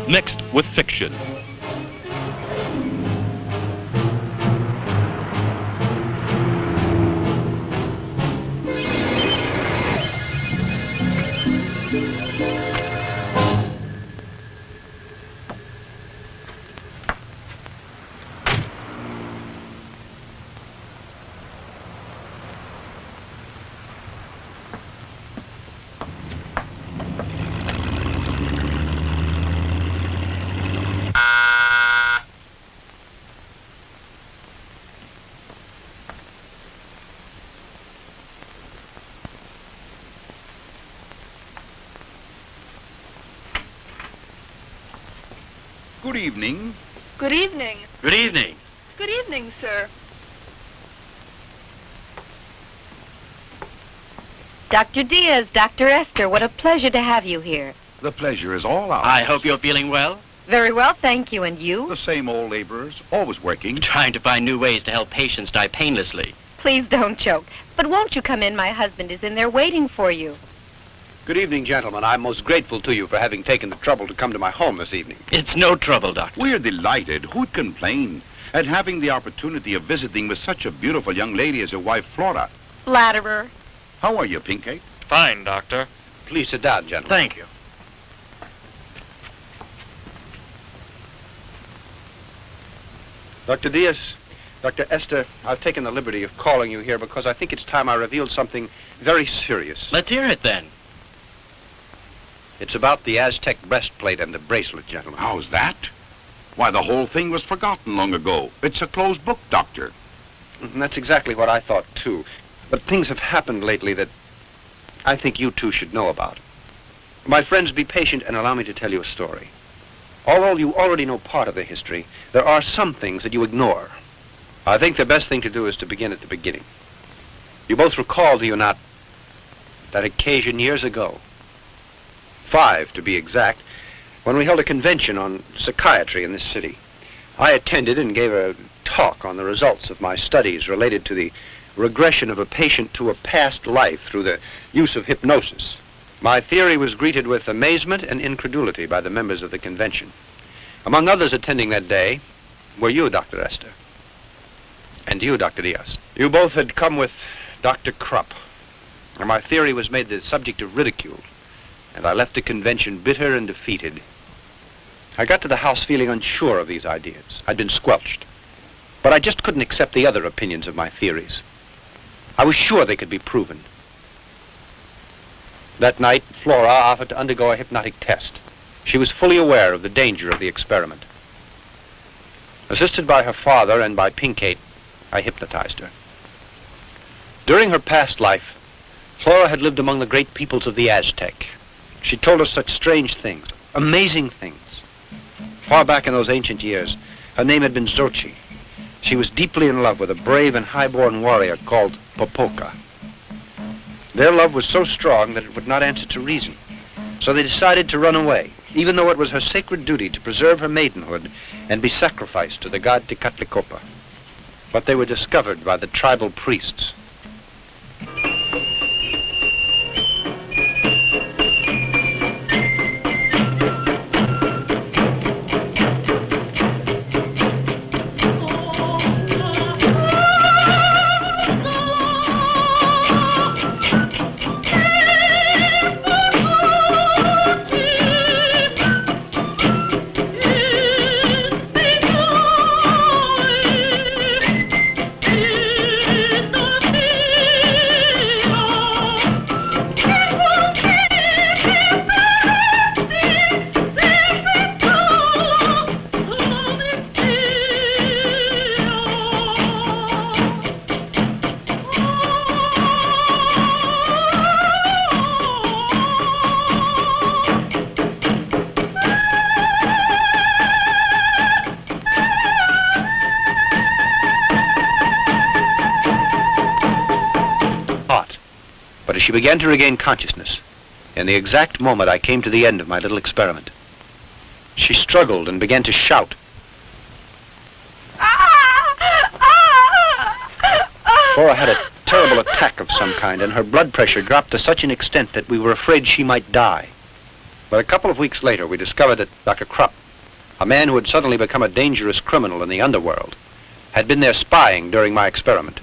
Mixed with fiction. Good evening. Good evening. Good evening. Good evening, sir. Dr. Diaz, Dr. Esther, what a pleasure to have you here. The pleasure is all ours. I hope you're feeling well. Very well, thank you. And you? The same old laborers, always working. Trying to find new ways to help patients die painlessly. Please don't choke. But won't you come in? My husband is in there waiting for you. Good evening, gentlemen. I'm most grateful to you for having taken the trouble to come to my home this evening. It's no trouble, Doctor. We're delighted. Who'd complain? At having the opportunity of visiting with such a beautiful young lady as your wife, Flora. Flatterer. How are you, Pinkate? Fine, Doctor. Please sit down, gentlemen. Thank you. Dr. Diaz, Dr. Esther, I've taken the liberty of calling you here because I think it's time I revealed something very serious. Let's hear it, then. It's about the Aztec breastplate and the bracelet, gentlemen. How's that? Why, the whole thing was forgotten long ago. It's a closed book, Doctor. And that's exactly what I thought, too. But things have happened lately that I think you two should know about. My friends, be patient and allow me to tell you a story. Although you already know part of the history, there are some things that you ignore. I think the best thing to do is to begin at the beginning. You both recall, do you not, that occasion years ago, 5 to be exact, when we held a convention on psychiatry in this city. I attended and gave a talk on the results of my studies related to the regression of a patient to a past life through the use of hypnosis. My theory was greeted with amazement and incredulity by the members of the convention. Among others attending that day were you, Dr. Esther, and you, Dr. Diaz. You both had come with Dr. Krupp, and my theory was made the subject of ridicule, and I left the convention bitter and defeated. I got to the house feeling unsure of these ideas. I'd been squelched, but I just couldn't accept the other opinions of my theories. I was sure they could be proven. That night, Flora offered to undergo a hypnotic test. She was fully aware of the danger of the experiment. Assisted by her father and by Pinkate, I hypnotized her. During her past life, Flora had lived among the great peoples of the Aztec. She told us such strange things, amazing things. Far back in those ancient years, her name had been Xochi. She was deeply in love with a brave and high-born warrior called Popoca. Their love was so strong that it would not answer to reason, so they decided to run away, even though it was her sacred duty to preserve her maidenhood and be sacrificed to the god Tecatlicopa. But they were discovered by the tribal priests. But as she began to regain consciousness, in the exact moment I came to the end of my little experiment, she struggled and began to shout. Flora had a terrible attack of some kind, and her blood pressure dropped to such an extent that we were afraid she might die. But a couple of weeks later, we discovered that Dr. Krupp, a man who had suddenly become a dangerous criminal in the underworld, had been there spying during my experiment.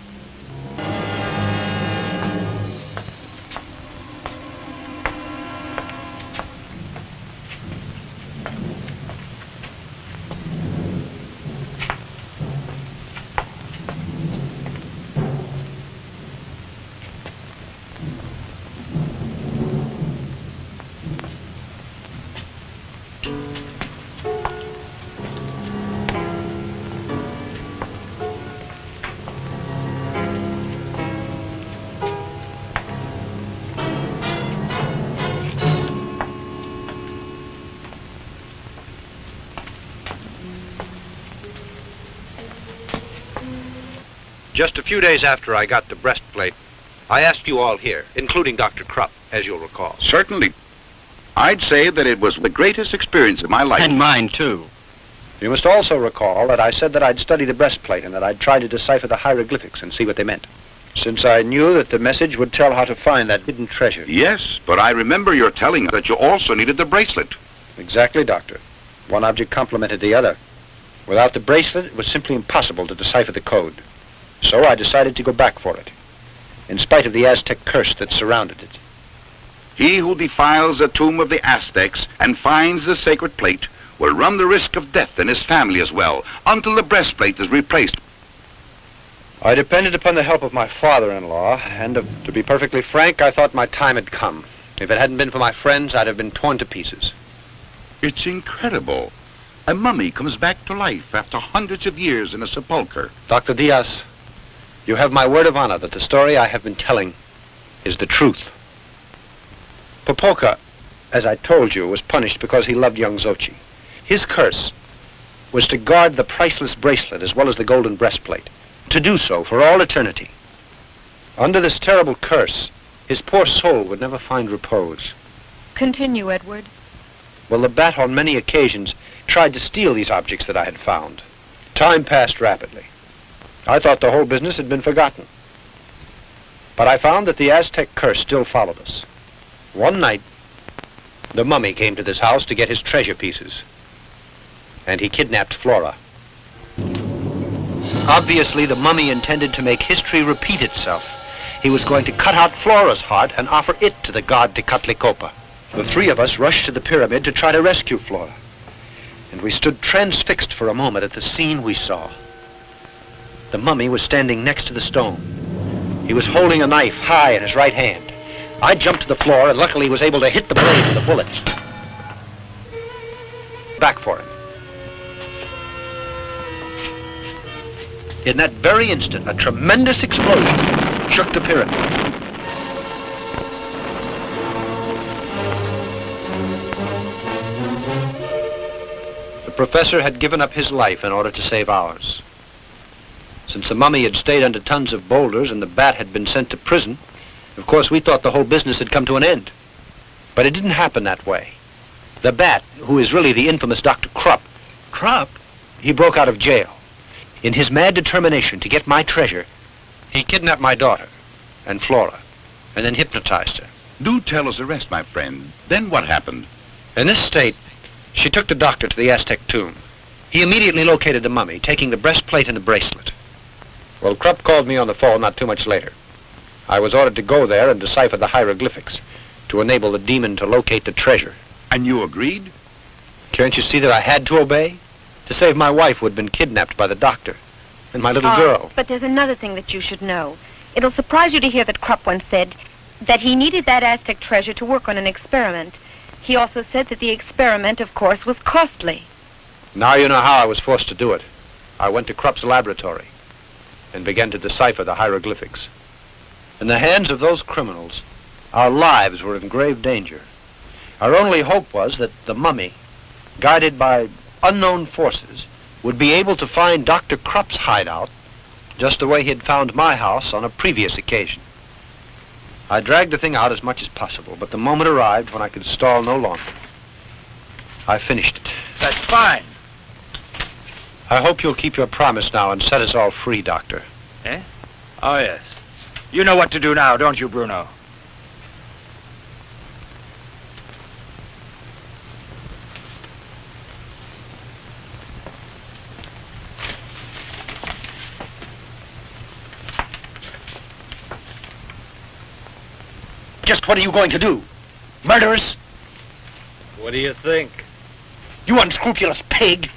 Just a few days after I got the breastplate, I asked you all here, including Dr. Krupp, as you'll recall. Certainly. I'd say that it was the greatest experience of my life. And mine, too. You must also recall that I said that I'd study the breastplate and that I'd try to decipher the hieroglyphics and see what they meant, since I knew that the message would tell how to find that hidden treasure. Yes, but I remember your telling us that you also needed the bracelet. Exactly, Doctor. One object complemented the other. Without the bracelet, it was simply impossible to decipher the code. So I decided to go back for it, in spite of the Aztec curse that surrounded it. He who defiles the tomb of the Aztecs and finds the sacred plate will run the risk of death and his family as well, until the breastplate is replaced. I depended upon the help of my father-in-law, and to be perfectly frank, I thought my time had come. If it hadn't been for my friends, I'd have been torn to pieces. It's incredible. A mummy comes back to life after hundreds of years in a sepulcher. Dr. Diaz, you have my word of honor that the story I have been telling is the truth. Popoca, as I told you, was punished because he loved young Xochi. His curse was to guard the priceless bracelet as well as the golden breastplate, to do so for all eternity. Under this terrible curse, his poor soul would never find repose. Continue, Edward. Well, the bat on many occasions tried to steal these objects that I had found. Time passed rapidly. I thought the whole business had been forgotten. But I found that the Aztec curse still followed us. One night, the mummy came to this house to get his treasure pieces. And he kidnapped Flora. Obviously, the mummy intended to make history repeat itself. He was going to cut out Flora's heart and offer it to the god Tecatlicopa. The three of us rushed to the pyramid to try to rescue Flora. And we stood transfixed for a moment at the scene we saw. The mummy was standing next to the stone. He was holding a knife high in his right hand. I jumped to the floor and luckily was able to hit the blade with the bullet. Back for him. In that very instant, a tremendous explosion shook the pyramid. The professor had given up his life in order to save ours. Since the mummy had stayed under tons of boulders and the bat had been sent to prison, of course we thought the whole business had come to an end. But it didn't happen that way. The bat, who is really the infamous Dr. Krupp. Krupp? He broke out of jail. In his mad determination to get my treasure, he kidnapped my daughter and Flora, and then hypnotized her. Do tell us the rest, my friend. Then what happened? In this state, she took the doctor to the Aztec tomb. He immediately located the mummy, taking the breastplate and the bracelet. Well, Krupp called me on the phone not too much later. I was ordered to go there and decipher the hieroglyphics to enable the demon to locate the treasure. And you agreed? Can't you see that I had to obey? To save my wife who had been kidnapped by the doctor, and my little girl. But there's another thing that you should know. It'll surprise you to hear that Krupp once said that he needed that Aztec treasure to work on an experiment. He also said that the experiment, of course, was costly. Now you know how I was forced to do it. I went to Krupp's laboratory and began to decipher the hieroglyphics. In the hands of those criminals, our lives were in grave danger. Our only hope was that the mummy, guided by unknown forces, would be able to find Dr. Krupp's hideout just the way he had found my house on a previous occasion. I dragged the thing out as much as possible, but the moment arrived when I could stall no longer. I finished it. That's fine. I hope you'll keep your promise now and set us all free, Doctor. Eh? Oh, yes. You know what to do now, don't you, Bruno? Just what are you going to do? Murder us? What do you think? You unscrupulous pig!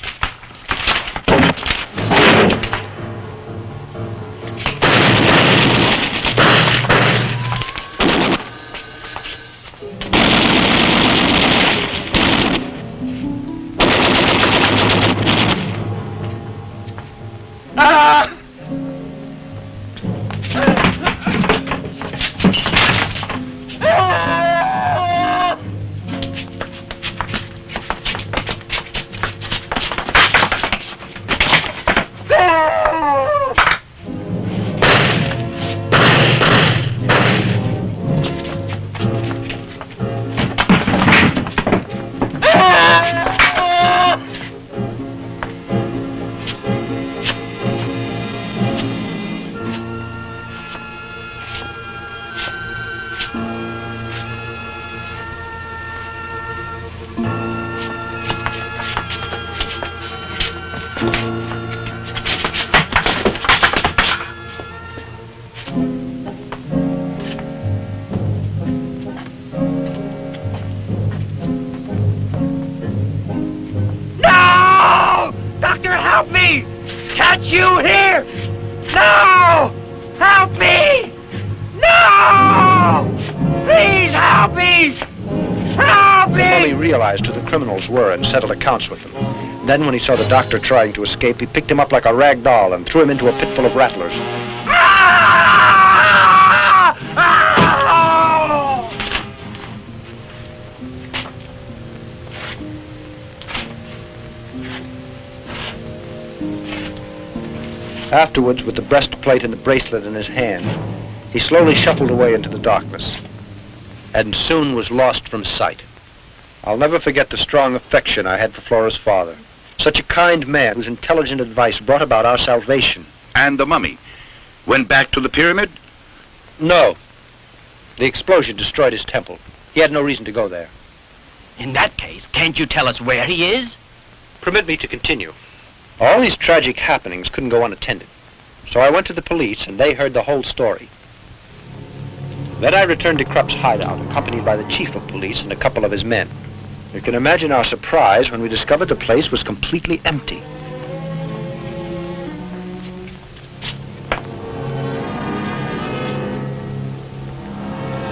Can't you hear? No! Help me! No! Please help me! Help me! He realized who the criminals were and settled accounts with them. Then when he saw the doctor trying to escape, he picked him up like a rag doll and threw him into a pit full of rattlers. Ah! Ah! Afterwards, with the breastplate and the bracelet in his hand, he slowly shuffled away into the darkness and soon was lost from sight. I'll never forget the strong affection I had for Flora's father. Such a kind man whose intelligent advice brought about our salvation. And the mummy went back to the pyramid? No. The explosion destroyed his temple. He had no reason to go there. In that case, can't you tell us where he is? Permit me to continue. All these tragic happenings couldn't go unattended. So I went to the police, and they heard the whole story. Then I returned to Krupp's hideout, accompanied by the chief of police and a couple of his men. You can imagine our surprise when we discovered the place was completely empty.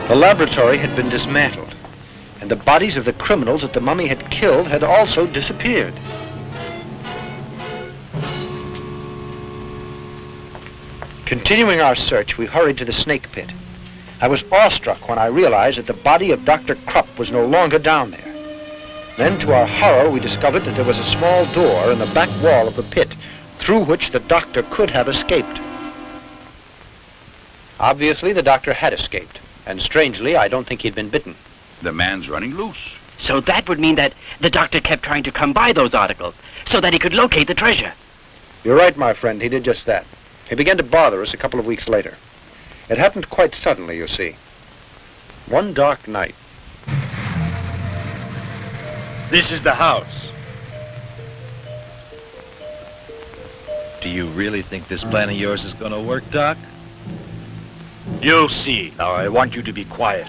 The laboratory had been dismantled, and the bodies of the criminals that the mummy had killed had also disappeared. Continuing our search, we hurried to the snake pit. I was awestruck when I realized that the body of Dr. Krupp was no longer down there. Then, to our horror, we discovered that there was a small door in the back wall of the pit through which the doctor could have escaped. Obviously, the doctor had escaped, and strangely, I don't think he'd been bitten. The man's running loose. So that would mean that the doctor kept trying to come by those articles so that he could locate the treasure. You're right, my friend. He did just that. He began to bother us a couple of weeks later. It happened quite suddenly, you see. One dark night. This is the house. Do you really think this plan of yours is going to work, Doc? You'll see. Now, I want you to be quiet.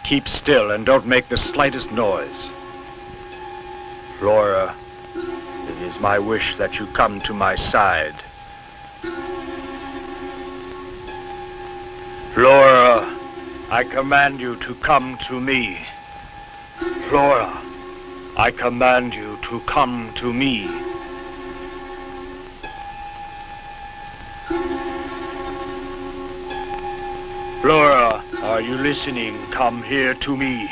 Keep still and don't make the slightest noise. Flora, it is my wish that you come to my side. Flora, I command you to come to me. Flora, I command you to come to me. Flora, are you listening? Come here to me.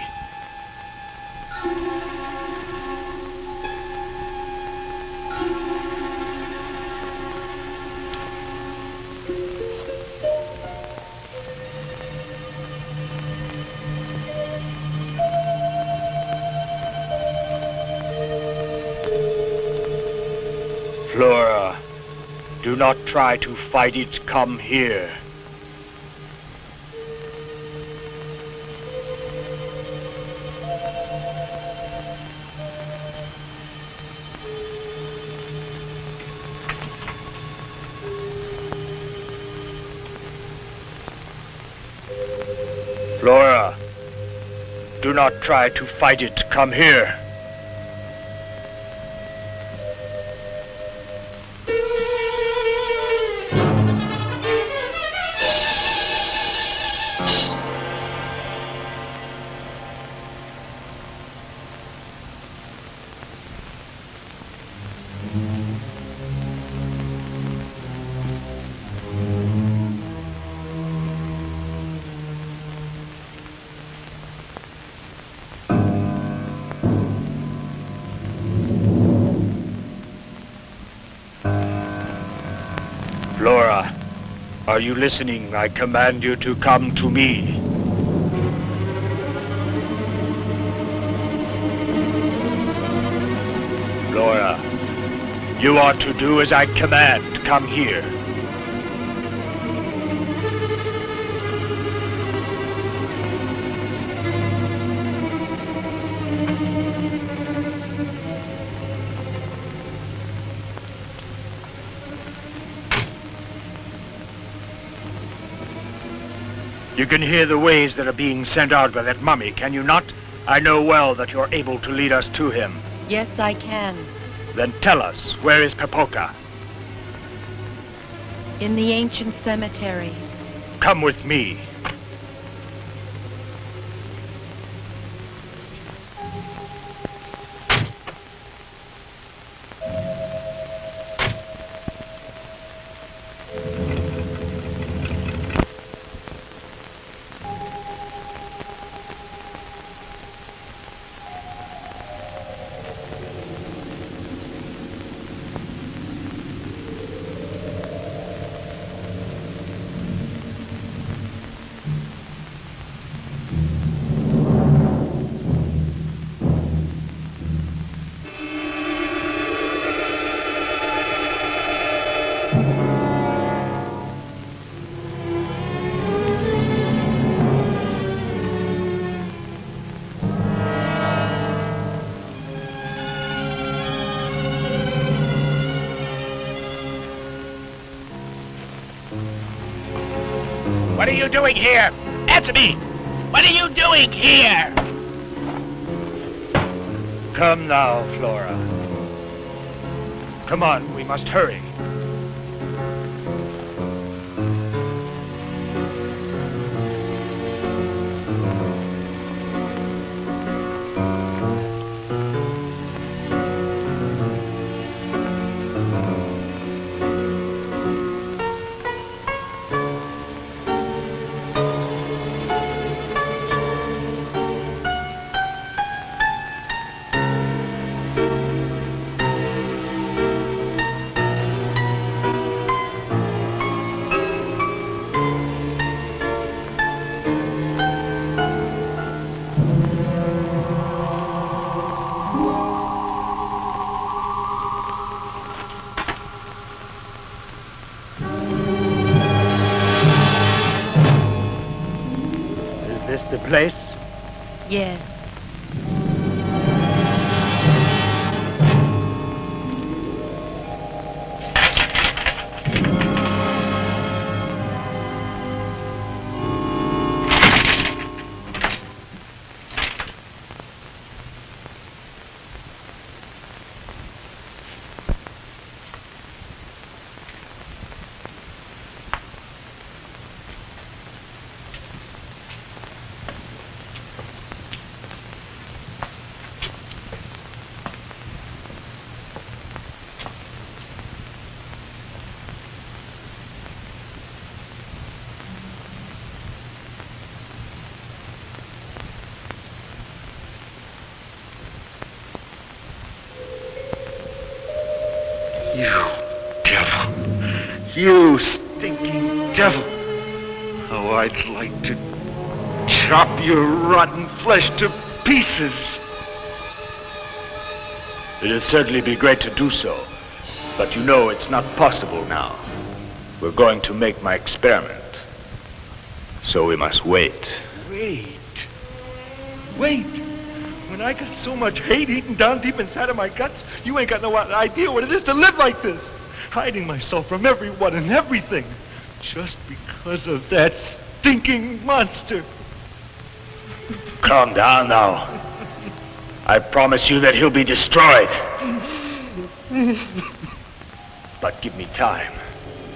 Flora, do not try to fight it. Come here. Flora, do not try to fight it. Come here. Flora, are you listening? I command you to come to me. Flora, you are to do as I command. Come here. You can hear the waves that are being sent out by that mummy, can you not? I know well that you're able to lead us to him. Yes, I can. Then tell us, where is Pepoka? In the ancient cemetery. Come with me. What are you doing here? Answer me! What are you doing here? Come now, Flora. Come on, we must hurry. this the place? Yes. You stinking devil! Oh, I'd like to chop your rotten flesh to pieces. It'd certainly be great to do so, but you know it's not possible now. We're going to make my experiment, so we must wait. Wait. When I got so much hate eating down deep inside of my guts, you ain't got no idea what it is to live like this. Hiding myself from everyone and everything. Just because of that stinking monster. Calm down now. I promise you that he'll be destroyed. But give me time.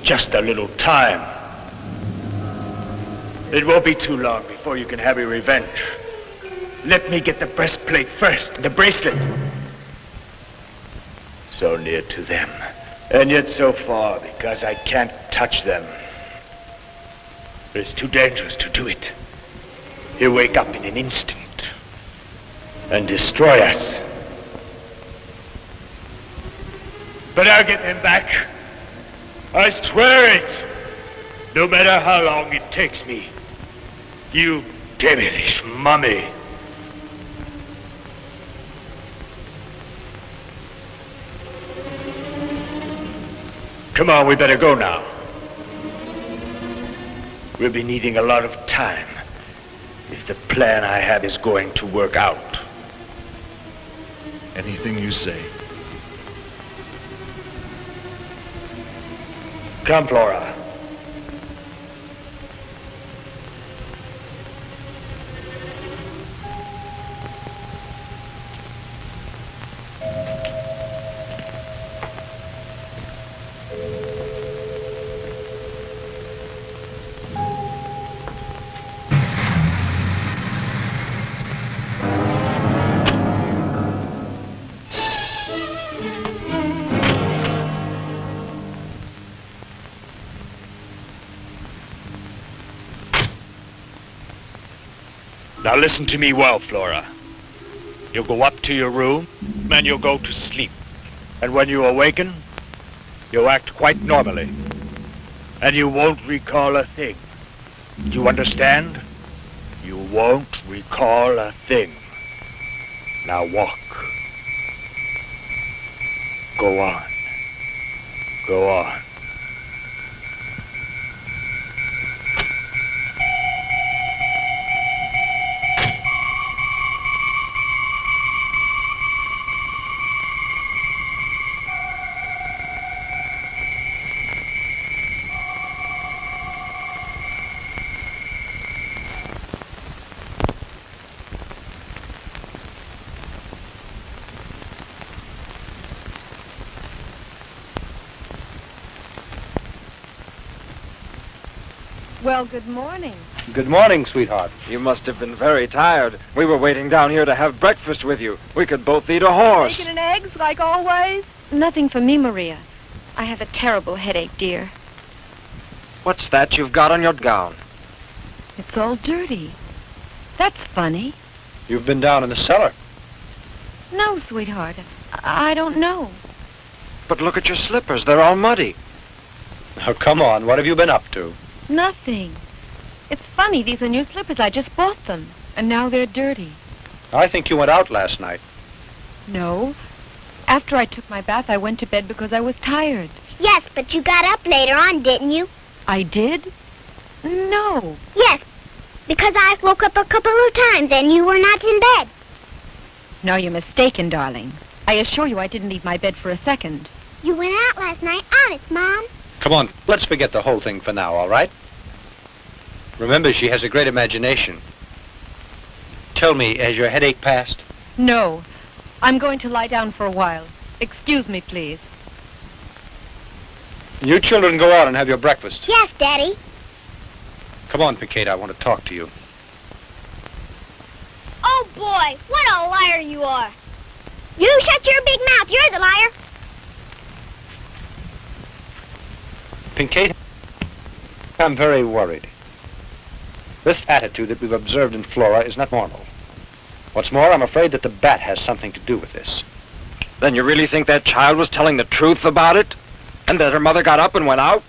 Just a little time. It won't be too long before you can have your revenge. Let me get the breastplate first, the bracelet. So near to them, and yet so far because I can't touch them. It's too dangerous to do it. He'll wake up in an instant and destroy us. But I'll get him back. I swear it. No matter how long it takes me. You devilish mummy. Come on, we better go now. We'll be needing a lot of time if the plan I have is going to work out. Anything you say. Come, Flora. Now listen to me well, Flora. You'll go up to your room, and you'll go to sleep. And when you awaken, you'll act quite normally. And you won't recall a thing. Do you understand? You won't recall a thing. Now walk. Go on. Go on. Well, good morning. Good morning, sweetheart. You must have been very tired. We were waiting down here to have breakfast with you. We could both eat a horse. Bacon and eggs, like always? Nothing for me, Maria. I have a terrible headache, dear. What's that you've got on your gown? It's all dirty. That's funny. You've been down in the cellar. No, sweetheart. I don't know. But look at your slippers. They're all muddy. Now, come on. What have you been up to? Nothing. It's funny. These are new slippers. I just bought them. And now they're dirty. I think you went out last night. No. After I took my bath, I went to bed because I was tired. Yes, but you got up later on, didn't you? I did? No. Yes. Because I woke up a couple of times and you were not in bed. No, you're mistaken, darling. I assure you I didn't leave my bed for a second. You went out last night, honest, Mom. Come on, let's forget the whole thing for now, all right? Remember, she has a great imagination. Tell me, has your headache passed? No. I'm going to lie down for a while. Excuse me, please. You children go out and have your breakfast. Yes, Daddy. Come on, Piquet, I want to talk to you. Oh, boy, what a liar you are. You shut your big mouth. You're the liar. Piquet, I'm very worried. This attitude that we've observed in Flora is not normal. What's more, I'm afraid that the bat has something to do with this. Then you really think that child was telling the truth about it? And that her mother got up and went out?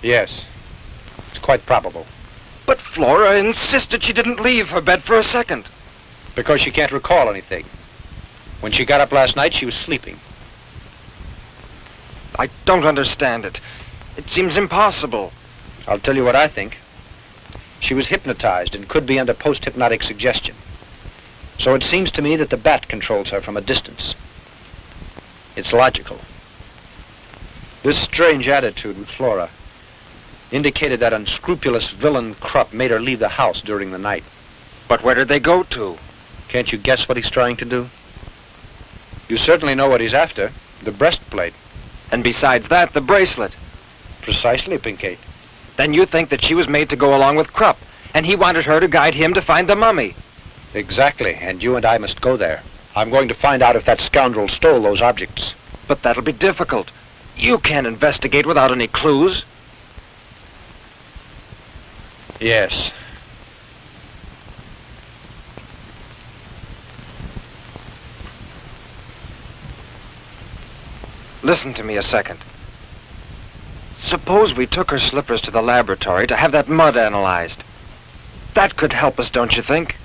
Yes. It's quite probable. But Flora insisted she didn't leave her bed for a second. Because she can't recall anything. When she got up last night, she was sleeping. I don't understand it. It seems impossible. I'll tell you what I think. She was hypnotized and could be under post-hypnotic suggestion. So it seems to me that the bat controls her from a distance. It's logical. This strange attitude with Flora indicated that unscrupulous villain Krupp made her leave the house during the night. But where did they go to? Can't you guess what he's trying to do? You certainly know what he's after. The breastplate. And besides that, the bracelet. Precisely, Pinkate. Then you think that she was made to go along with Krupp, and he wanted her to guide him to find the mummy. Exactly, and you and I must go there. I'm going to find out if that scoundrel stole those objects. But that'll be difficult. You can't investigate without any clues. Yes. Listen to me a second. Suppose we took her slippers to the laboratory to have that mud analyzed. That could help us, don't you think?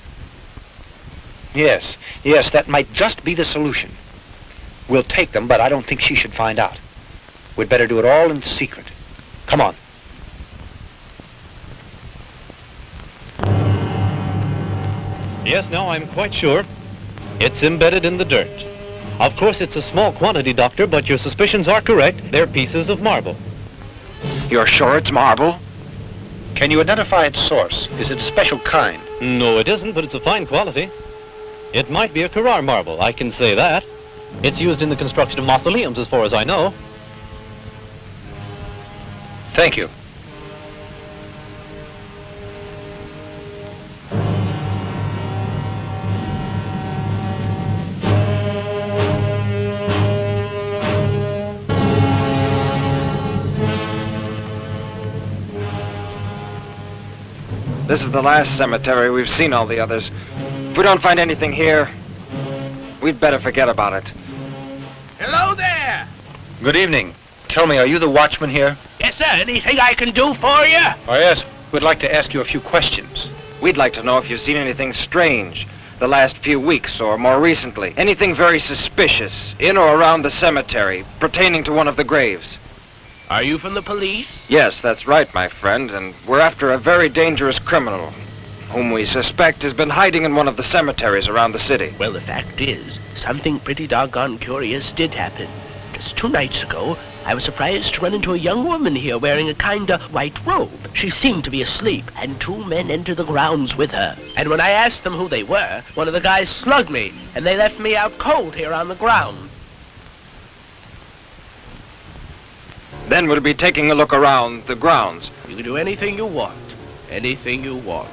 Yes, that might just be the solution. We'll take them, but I don't think she should find out. We'd better do it all in secret. Come on. Yes, now I'm quite sure. It's embedded in the dirt. Of course, it's a small quantity, Doctor, but your suspicions are correct. They're pieces of marble. You're sure it's marble? Can you identify its source? Is it a special kind? No, it isn't, but it's a fine quality. It might be a Carrara marble, I can say that. It's used in the construction of mausoleums, as far as I know. Thank you. This is the last cemetery. We've seen all the others. If we don't find anything here, we'd better forget about it. Hello there! Good evening. Tell me, are you the watchman here? Yes, sir. Anything I can do for you? Oh, yes. We'd like to ask you a few questions. We'd like to know if you've seen anything strange the last few weeks or more recently. Anything very suspicious in or around the cemetery pertaining to one of the graves. Are you from the police? Yes, that's right, my friend, and we're after a very dangerous criminal whom we suspect has been hiding in one of the cemeteries around the city. Well, the fact is, something pretty doggone curious did happen. Just 2 nights ago, I was surprised to run into a young woman here wearing a kind of white robe. She seemed to be asleep, and 2 men entered the grounds with her. And when I asked them who they were, one of the guys slugged me, and they left me out cold here on the ground. Then we'll be taking a look around the grounds. You can do anything you want. Anything you want.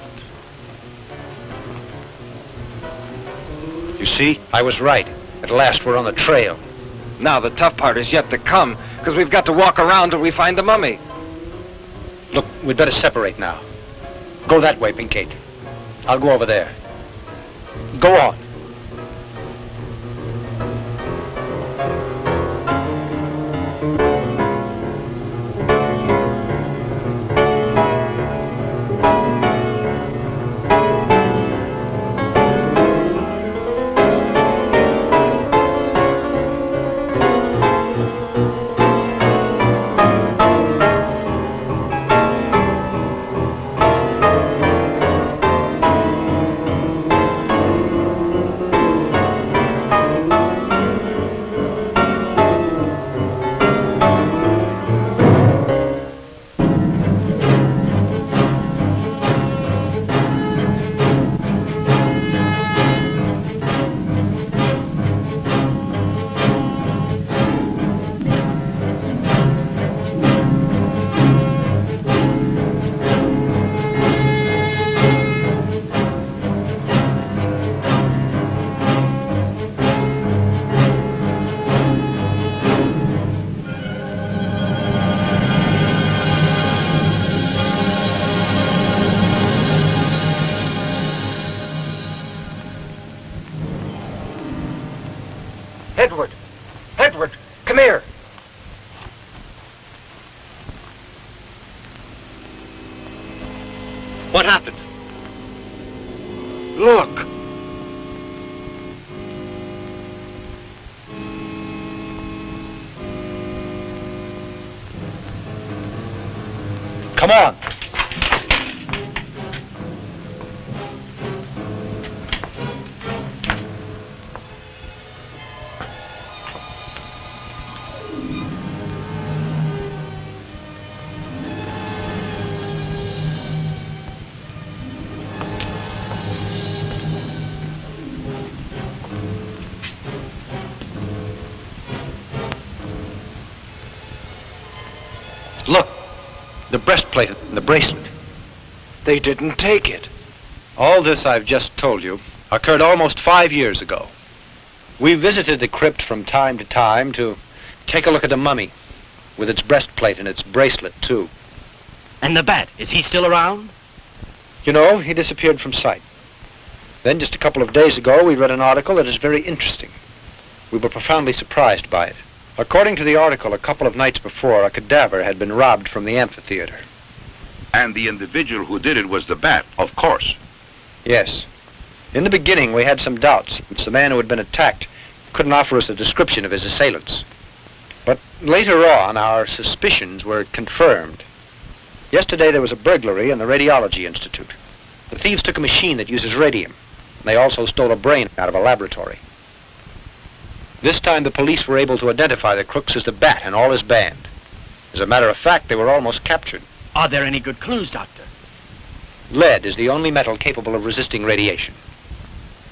You see, I was right. At last we're on the trail. Now the tough part is yet to come, because we've got to walk around till we find the mummy. Look, we'd better separate now. Go that way, Pinkate. I'll go over there. Go on. Edward! Edward, come here! What happened? Look! Come on. Look, the breastplate and the bracelet. They didn't take it. All this I've just told you occurred almost 5 years ago. We visited the crypt from time to time to take a look at the mummy, with its breastplate and its bracelet, too. And the bat, is he still around? You know, he disappeared from sight. Then, just a couple of days ago, we read an article that is very interesting. We were profoundly surprised by it. According to the article, a couple of nights before, a cadaver had been robbed from the amphitheater. And the individual who did it was the bat, of course. Yes. In the beginning, we had some doubts, since the man who had been attacked couldn't offer us a description of his assailants. But later on, our suspicions were confirmed. Yesterday, there was a burglary in the Radiology Institute. The thieves took a machine that uses radium. They also stole a brain out of a laboratory. This time, the police were able to identify the crooks as the Bat and all his band. As a matter of fact, they were almost captured. Are there any good clues, Doctor? Lead is the only metal capable of resisting radiation.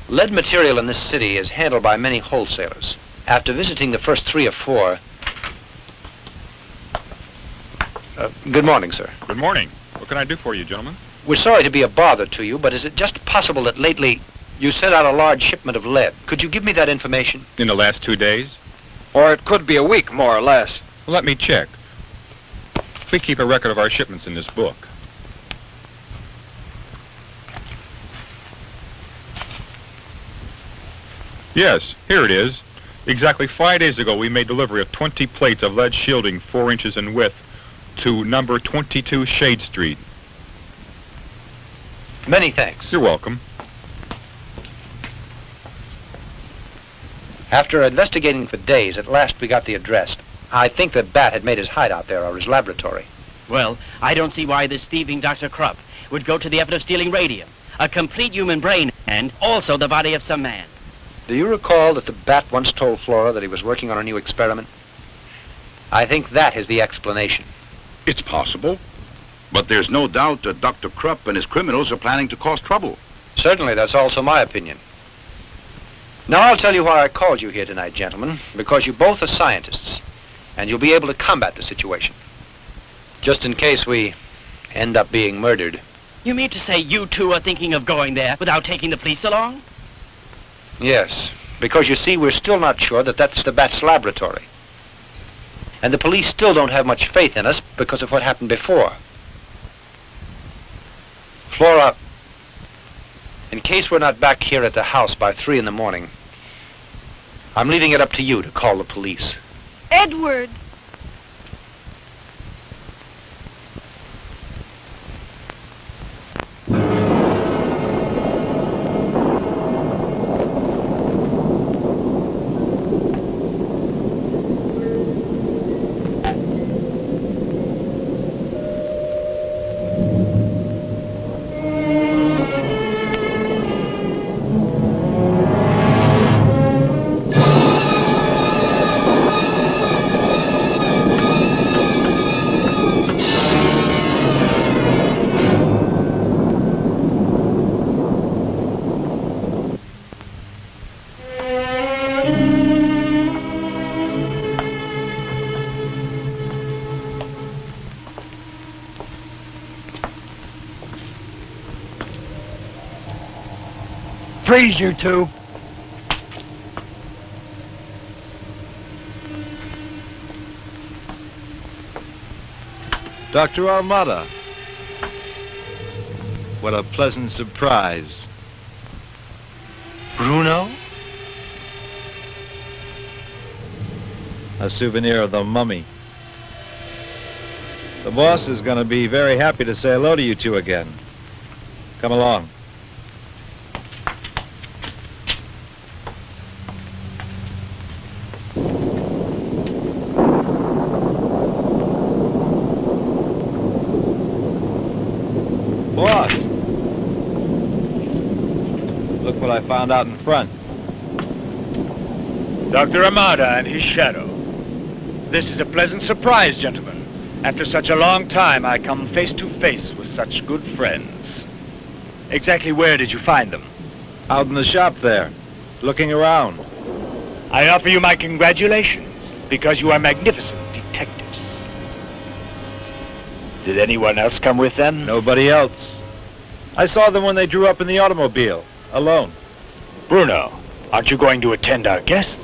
Lead material in this city is handled by many wholesalers. After visiting the first 3 or 4... good morning, sir. Good morning. What can I do for you, gentlemen? We're sorry to be a bother to you, but is it just possible that lately you sent out a large shipment of lead? Could you give me that information? In the last 2 days? Or it could be a week, more or less. Well, let me check. We keep a record of our shipments in this book. Yes, here it is. Exactly 5 days ago, we made delivery of 20 plates of lead shielding 4 inches in width to number 22 Shade Street. Many thanks. You're welcome. After investigating for days, at last we got the address. I think that Bat had made his hideout there, or his laboratory. Well, I don't see why this thieving Dr. Krupp would go to the effort of stealing radium, a complete human brain, and also the body of some man. Do you recall that the Bat once told Flora that he was working on a new experiment? I think that is the explanation. It's possible. But there's no doubt that Dr. Krupp and his criminals are planning to cause trouble. Certainly, that's also my opinion. Now, I'll tell you why I called you here tonight, gentlemen, because you both are scientists, and you'll be able to combat the situation. Just in case we end up being murdered. You mean to say you two are thinking of going there without taking the police along? Yes, because you see, we're still not sure that that's the Bat's laboratory. And the police still don't have much faith in us because of what happened before. Flora, in case we're not back here at the house by 3 in the morning, I'm leaving it up to you to call the police. Edward! Freeze, you two. Dr. Armada. What a pleasant surprise. Bruno? A souvenir of the mummy. The boss is going to be very happy to say hello to you two again. Come along. Boss! Look what I found out in front. Dr. Amada and his shadow. This is a pleasant surprise, gentlemen. After such a long time, I come face to face with such good friends. Exactly where did you find them? Out in the shop there, looking around. I offer you my congratulations, because you are magnificent detectives. Did anyone else come with them? Nobody else. I saw them when they drew up in the automobile, alone. Bruno, aren't you going to attend our guests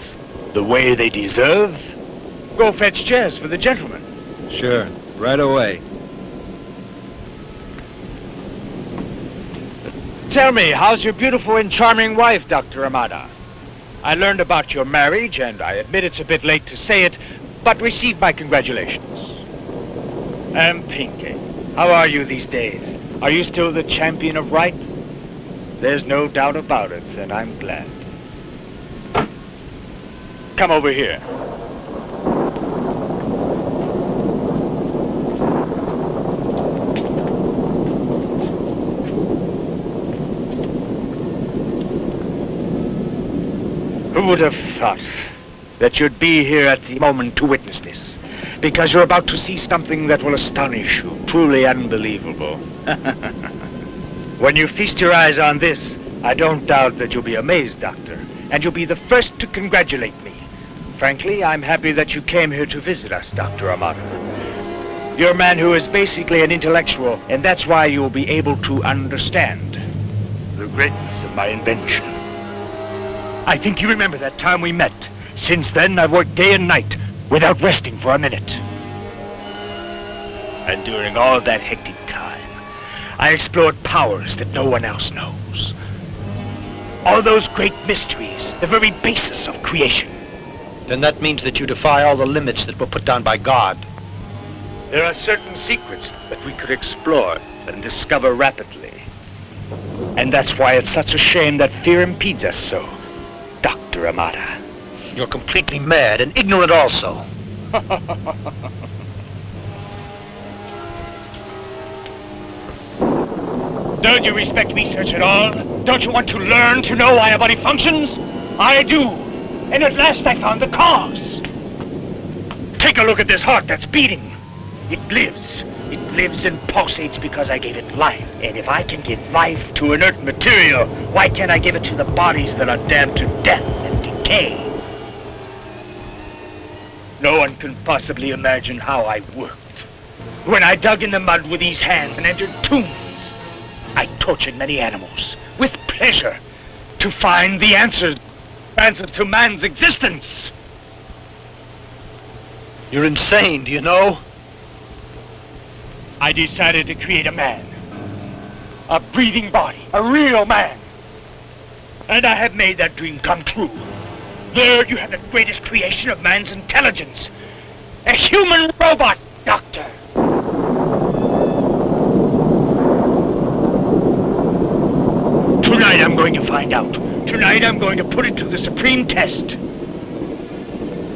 the way they deserve? Go fetch chairs for the gentlemen. Sure, right away. Tell me, how's your beautiful and charming wife, Dr. Amada? I learned about your marriage, and I admit it's a bit late to say it, but receive my congratulations. And Pinky, how are you these days? Are you still the champion of right? There's no doubt about it, and I'm glad. Come over here. Who would have thought that you'd be here at the moment to witness this? Because you're about to see something that will astonish you, truly unbelievable. When you feast your eyes on this, I don't doubt that you'll be amazed, Doctor, and you'll be the first to congratulate me. Frankly, I'm happy that you came here to visit us, Dr. Amada. You're a man who is basically an intellectual, and that's why you'll be able to understand the greatness of my invention. I think you remember that time we met. Since then, I've worked day and night without resting for a minute. And during all that hectic time, I explored powers that no one else knows. All those great mysteries, the very basis of creation. Then that means that you defy all the limits that were put down by God. There are certain secrets that we could explore and discover rapidly. And that's why it's such a shame that fear impedes us so, Dr. Amada. You're completely mad and ignorant also. Don't you respect research at all? Don't you want to learn to know why a body functions? I do. And at last I found the cause. Take a look at this heart that's beating. It lives. It lives and pulsates because I gave it life. And if I can give life to inert material, why can't I give it to the bodies that are damned to death and decay? No one can possibly imagine how I worked. When I dug in the mud with these hands and entered tombs, I tortured many animals with pleasure to find the answers to man's existence. You're insane, do you know? I decided to create a man. A breathing body. A real man. And I have made that dream come true. There you have the greatest creation of man's intelligence. A human robot, Doctor. Tonight I'm going to find out. Tonight I'm going to put it to the supreme test.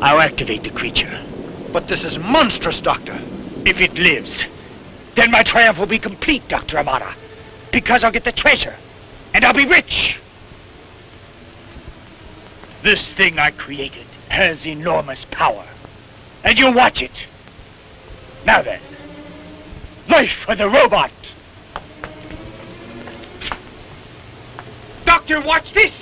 I'll activate the creature. But this is monstrous, Doctor. If it lives, then my triumph will be complete, Dr. Amada. Because I'll get the treasure, and I'll be rich. This thing I created has enormous power, and you'll watch it. Now then, life for the robot. Doctor, watch this.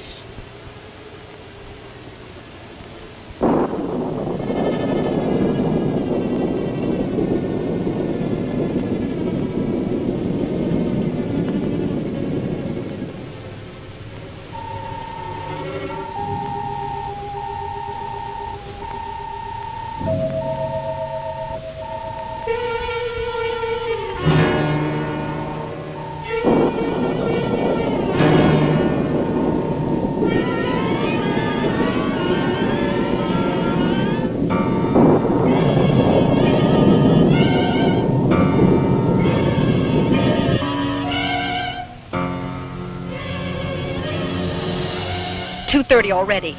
2:30 already.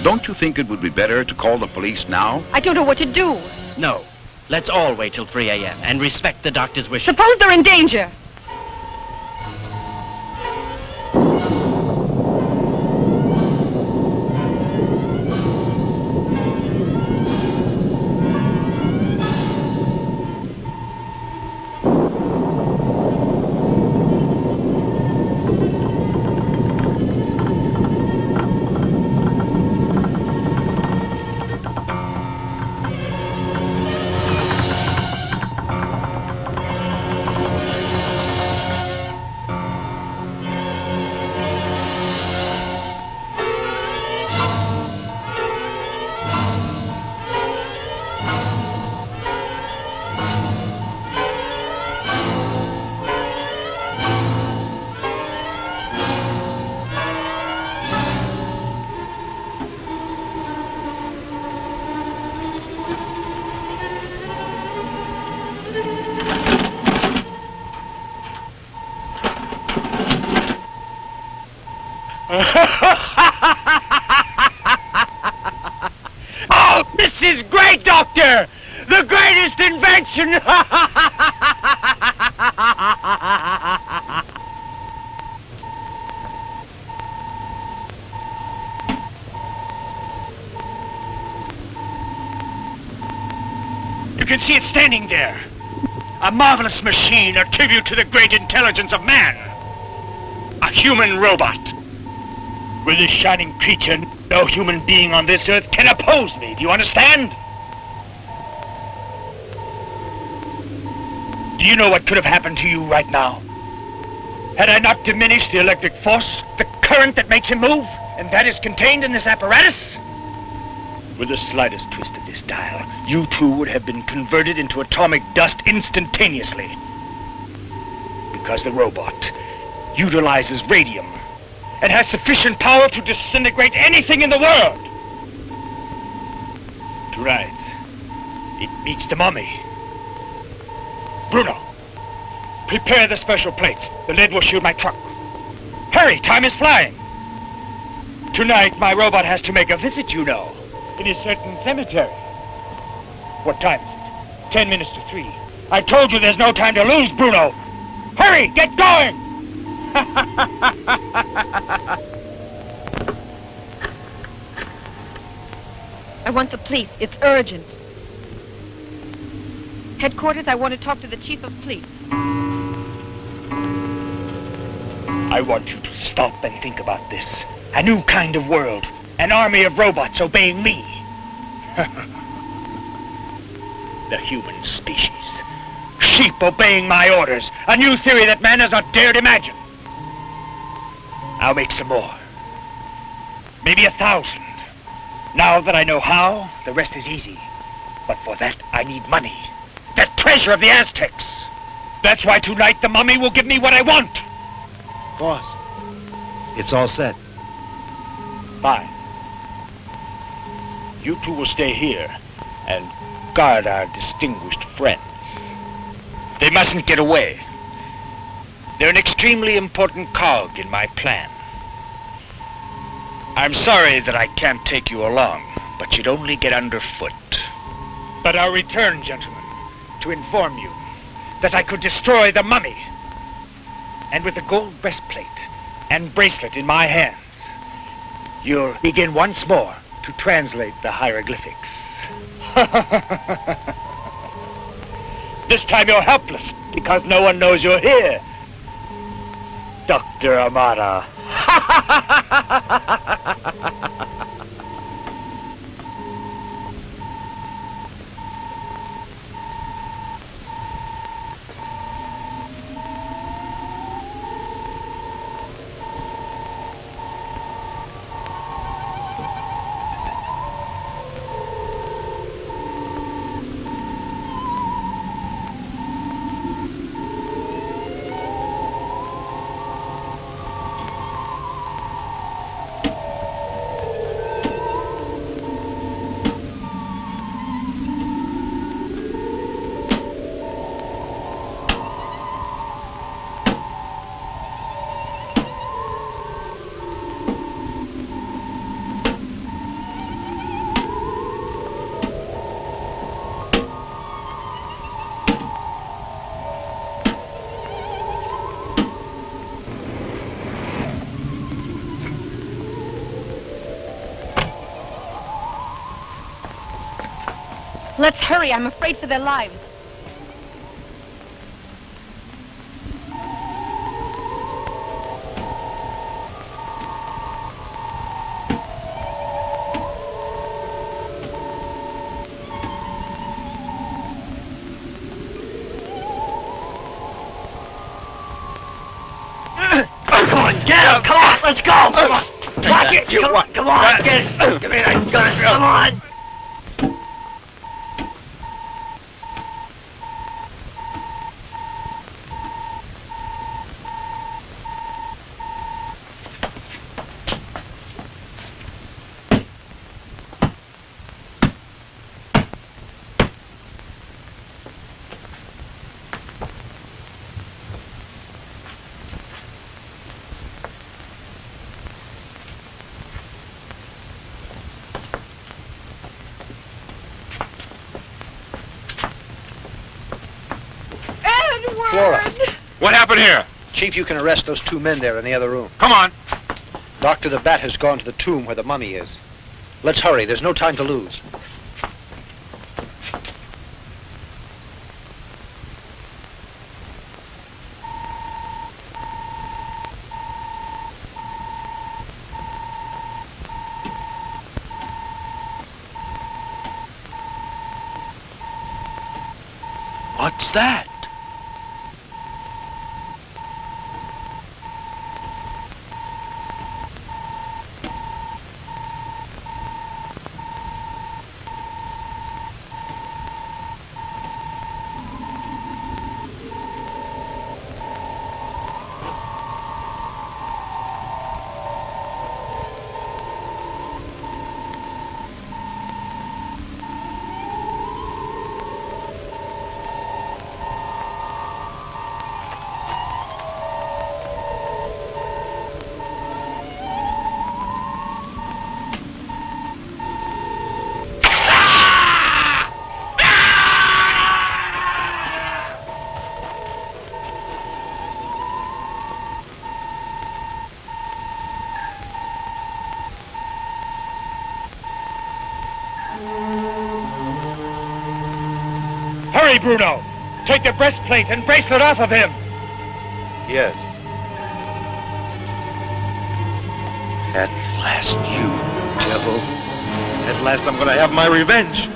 Don't you think it would be better to call the police now? I don't know what to do. No. Let's all wait till 3 a.m. and respect the doctor's wishes. Suppose they're in danger. Oh, this is great, Doctor! The greatest invention! You can see it standing there. A marvelous machine, a tribute to the great intelligence of man. A human robot. With this shining creature, no human being on this earth can oppose me. Do you understand? Do you know what could have happened to you right now? Had I not diminished the electric force, the current that makes him move, and that is contained in this apparatus? With the slightest twist of this dial, you two would have been converted into atomic dust instantaneously. Because the robot utilizes radium and has sufficient power to disintegrate anything in the world. Tonight, it meets the mummy. Bruno, prepare the special plates. The lead will shield my truck. Hurry, time is flying. Tonight, my robot has to make a visit, you know, in a certain cemetery. What time is it? 10 minutes to 3. I told you there's no time to lose, Bruno. Hurry, get going! I want the police. It's urgent. Headquarters, I want to talk to the chief of police. I want you to stop and think about this. A new kind of world. An army of robots obeying me. The human species. Sheep obeying my orders. A new theory that man has not dared imagine. I'll make some more. Maybe 1,000. Now that I know how, the rest is easy. But for that, I need money. That treasure of the Aztecs. That's why tonight the mummy will give me what I want. Boss, it's all set. Fine. You two will stay here and guard our distinguished friends. They mustn't get away. They're an extremely important cog in my plan. I'm sorry that I can't take you along, but you'd only get underfoot. But I'll return, gentlemen, to inform you that I could destroy the mummy. And with the gold breastplate and bracelet in my hands, you'll begin once more to translate the hieroglyphics. This time you're helpless, because no one knows you're here. Dr. Amara. Let's hurry. I'm afraid for their lives. Come on, get up! Come on, let's go! Come on! Lock it! Come on, get it! Give me that gun! Come on! Flora. What happened here? Chief, you can arrest those 2 men there in the other room. Come on. Dr. the Bat has gone to the tomb where the mummy is. Let's hurry. There's no time to lose. What's that? Hurry, Bruno! Take the breastplate and bracelet off of him! Yes. At last, you devil. At last I'm gonna have my revenge.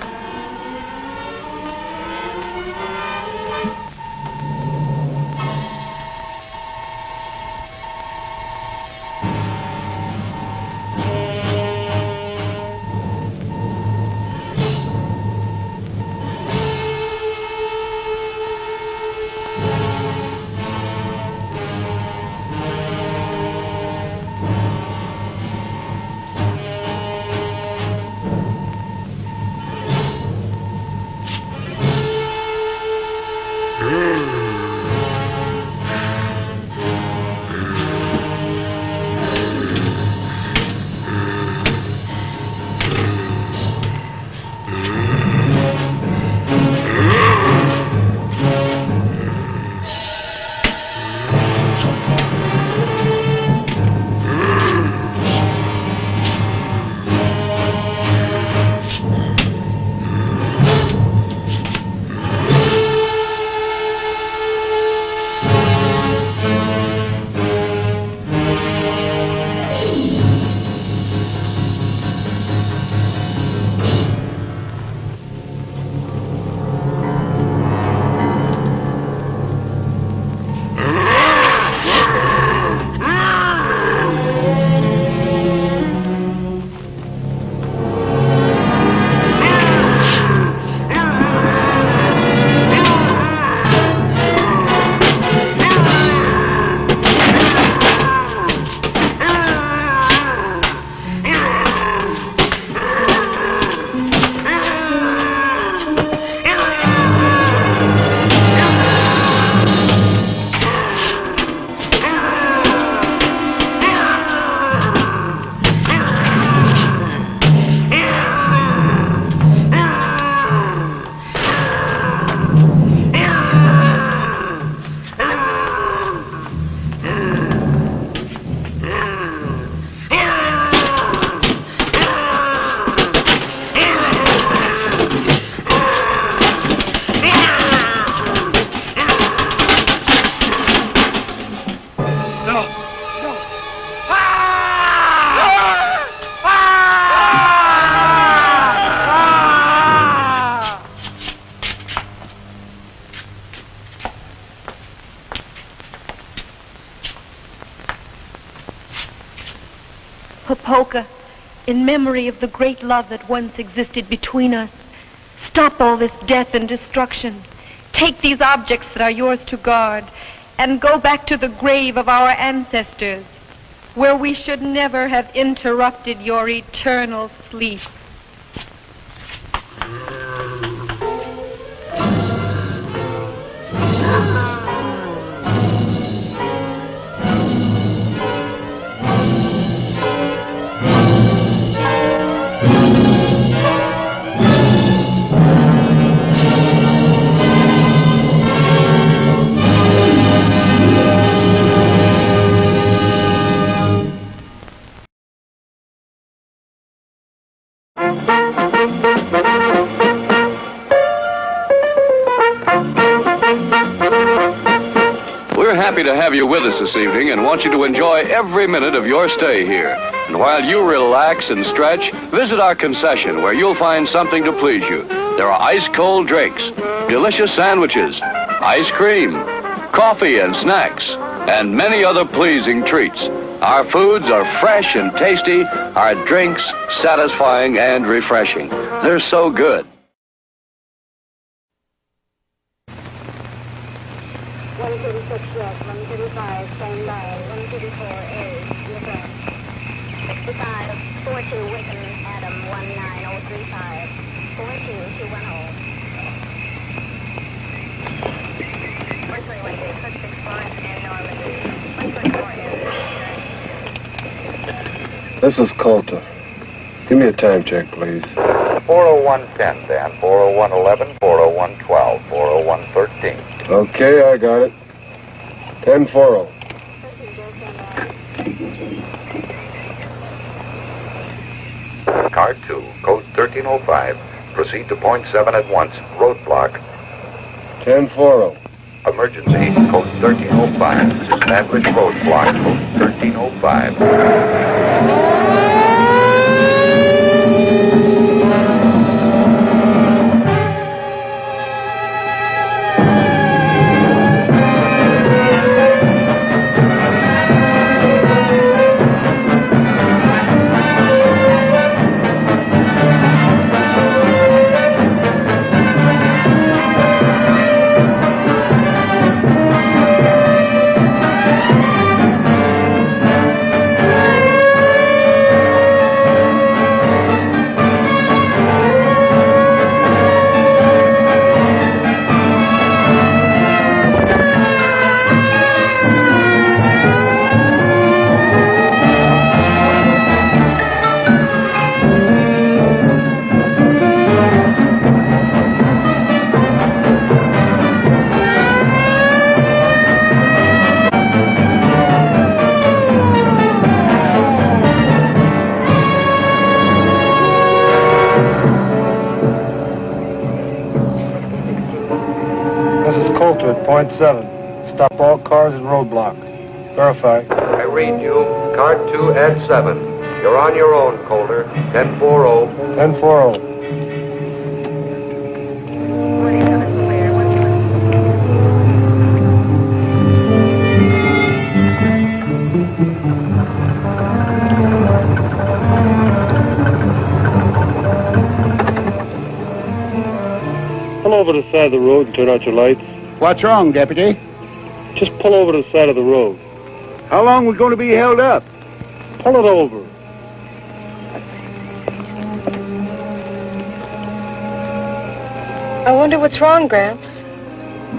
Popoka, in memory of the great love that once existed between us, stop all this death and destruction. Take these objects that are yours to guard and go back to the grave of our ancestors, where we should never have interrupted your eternal sleep. Happy to have you with us this evening and want you to enjoy every minute of your stay here. And while you relax and stretch, visit our concession where you'll find something to please you. There are ice-cold drinks, delicious sandwiches, ice cream, coffee and snacks, and many other pleasing treats. Our foods are fresh and tasty, our drinks satisfying and refreshing. They're so good. 136 yes, 135, stand by, 134 is, yes sir. 65, 42 Wickham, Adam, 19035, 42210. 121 is 6 Florence and Normandy, 124 is. This is Coulter. Give me a time check, please. 40110, Dan. 40111, 40112, 40113. Okay, I got it. 10-4. Card 2, code 1305. Proceed to point 7 at once. Roadblock. 10-4. Emergency, code 1305. Establish roadblock, code 1305. Point 7. Stop all cars at roadblock. Verify. I read you. Card 2 at 7. You're on your own, Coulter. 10-4-0. 10-4-0. Pull over to the side of the road and turn out your lights. What's wrong, Deputy? Just pull over to the side of the road. How long we going to be held up? Pull it over. I wonder what's wrong, Gramps.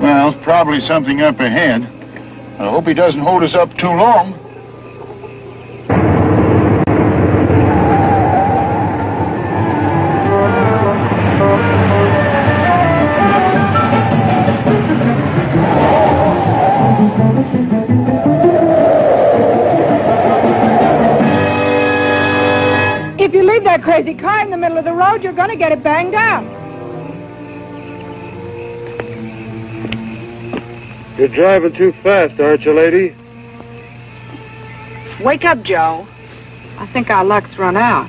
Well, probably something up ahead. I hope he doesn't hold us up too long. If you leave that crazy car in the middle of the road, you're going to get it banged out. You're driving too fast, aren't you, lady? Wake up, Joe. I think our luck's run out.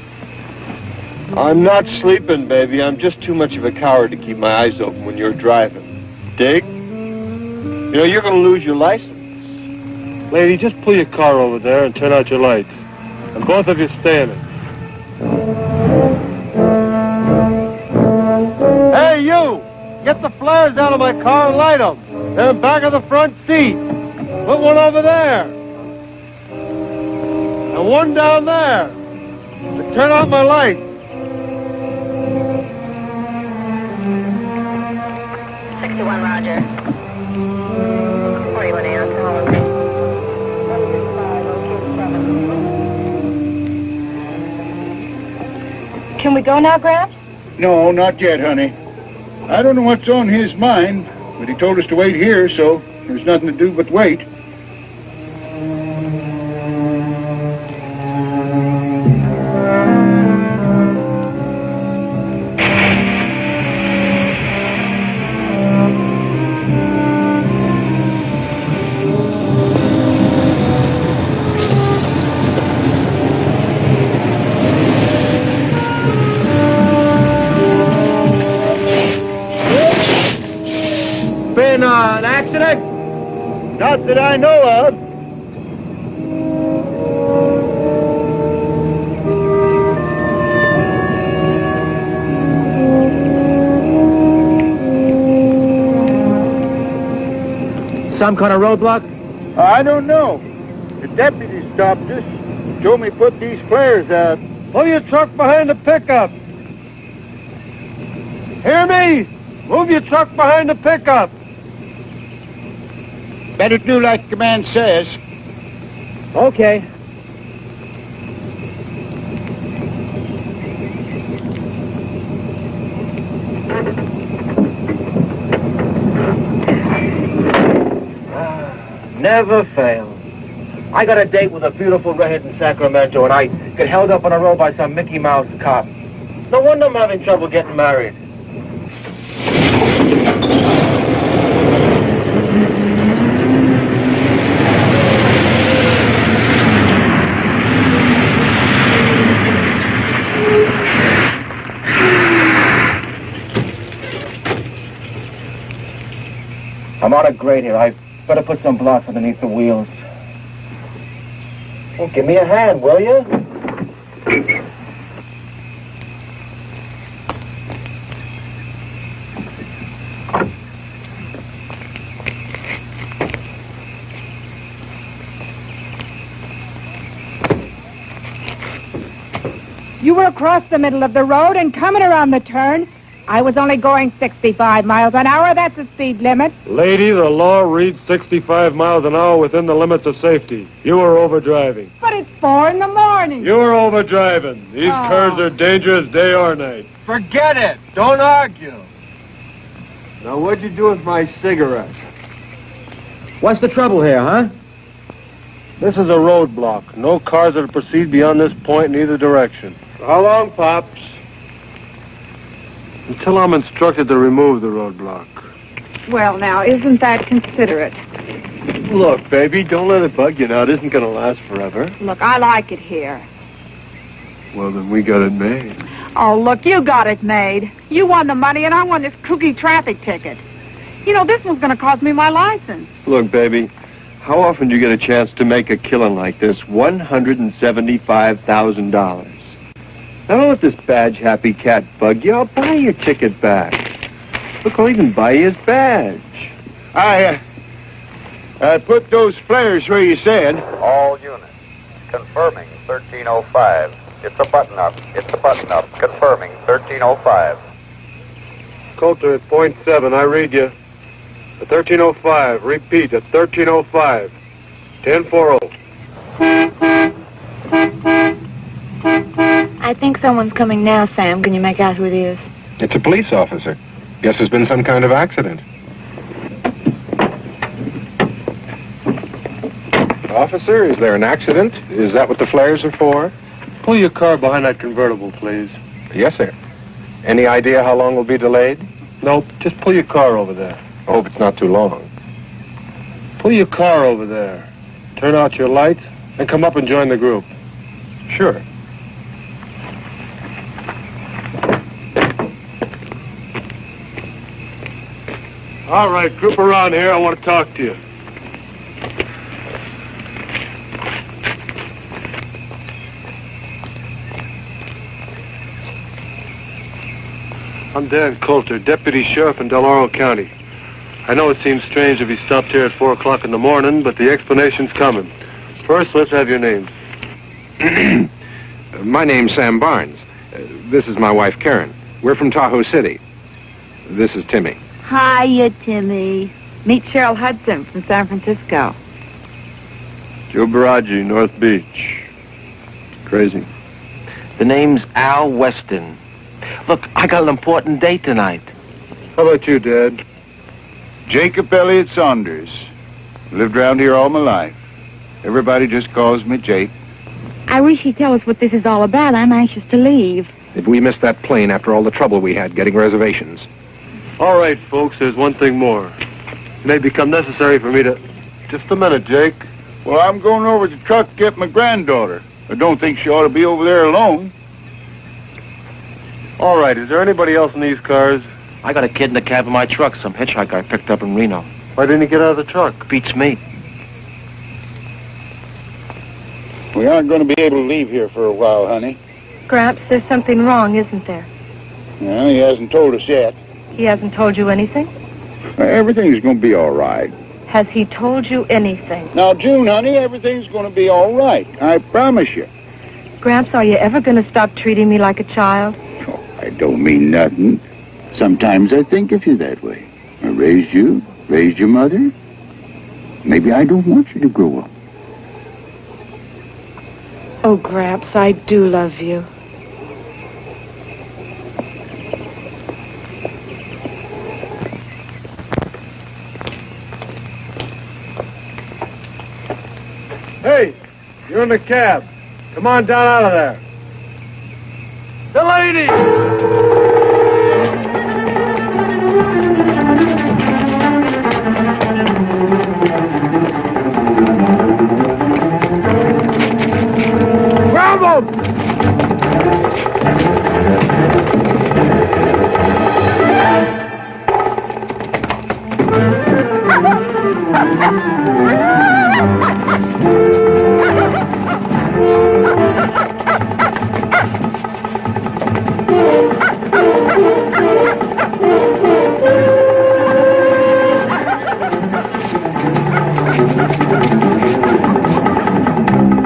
I'm not sleeping, baby. I'm just too much of a coward to keep my eyes open when you're driving. Dig? You know, you're going to lose your license. Lady, just pull your car over there and turn out your lights. And both of you stay in it. Hey, you! Get the flares out of my car and light them. They're in back of the front seat. Put one over there. And one down there. And turn out my lights. 61, Roger. 41 A.M. Holland. Can we go now, Gramps? No, not yet, honey. I don't know what's on his mind, but he told us to wait here, so there's nothing to do but wait. An accident? Not that I know of. Some kind of roadblock? I don't know. The deputy stopped us. Told me put these flares out. Pull your truck behind the pickup. Hear me? Move your truck behind the pickup. Better do like the man says. Okay. Never fails. I got a date with a beautiful redhead in Sacramento, and I get held up on a road by some Mickey Mouse cop. No wonder I'm having trouble getting married. I'm out of grade here. I better put some blocks underneath the wheels. Well, give me a hand, will you? You were across the middle of the road and coming around the turn. I was only going 65 miles an hour. That's the speed limit. Lady, the law reads 65 miles an hour within the limits of safety. You were overdriving. But it's 4 in the morning. You were overdriving. These curves are dangerous day or night. Forget it. Don't argue. Now, what'd you do with my cigarette? What's the trouble here, huh? This is a roadblock. No cars that proceed beyond this point in either direction. How long, Pops? Until I'm instructed to remove the roadblock. Well, now, isn't that considerate? Look, baby, don't let it bug you now. It isn't going to last forever. Look, I like it here. Well, then we got it made. Oh, look, you got it made. You won the money, and I won this kooky traffic ticket. You know, this was going to cost me my license. Look, baby, how often do you get a chance to make a killing like this? $175,000. I don't let this badge-happy cat bug you. I'll buy your ticket back. Look, I'll even buy you his badge. I put those flares where you said. All units. Confirming 1305. It's a button-up. It's a button-up. Confirming 1305. Coulter at .7. I read you. At 1305. Repeat, at 1305. 1040. I think someone's coming now, Sam. Can you make out who it is? It's a police officer. Guess there's been some kind of accident. Officer, is there an accident? Is that what the flares are for? Pull your car behind that convertible, please. Yes, sir. Any idea how long we'll be delayed? Nope, just pull your car over there. I hope it's not too long. Pull your car over there. Turn out your lights and come up and join the group. Sure. All right, group around here. I want to talk to you. I'm Dan Coulter, Deputy Sheriff in Del Oro County. I know it seems strange if you stopped here at 4 o'clock in the morning, but the explanation's coming. First, let's have your names. My name's Sam Barnes. This is my wife, Karen. We're from Tahoe City. This is Timmy. Hiya, Timmy. Meet Cheryl Hudson from San Francisco. Joe Baraggi, North Beach. Crazy. The name's Al Weston. Look, I got an important date tonight. How about you, Dad? Jacob Elliott Saunders. Lived around here all my life. Everybody just calls me Jake. I wish you'd tell us what this is all about. I'm anxious to leave. Did we miss that plane after all the trouble we had getting reservations? All right, folks, there's one thing more. It may become necessary for me to... Just a minute, Jake. Well, I'm going over to the truck to get my granddaughter. I don't think she ought to be over there alone. All right, is there anybody else in these cars? I got a kid in the cab of my truck, some hitchhiker I picked up in Reno. Why didn't he get out of the truck? Beats me. We aren't going to be able to leave here for a while, honey. Gramps, there's something wrong, isn't there? Well, he hasn't told us yet. He hasn't told you anything? Everything's going to be all right. Has he told you anything? Now, June, honey, everything's going to be all right. I promise you. Gramps, are you ever going to stop treating me like a child? Oh, I don't mean nothing. Sometimes I think of you that way. I raised you, raised your mother. Maybe I don't want you to grow up. Oh, Gramps, I do love you. Hey, you're in the cab. Come on down out of there. The lady!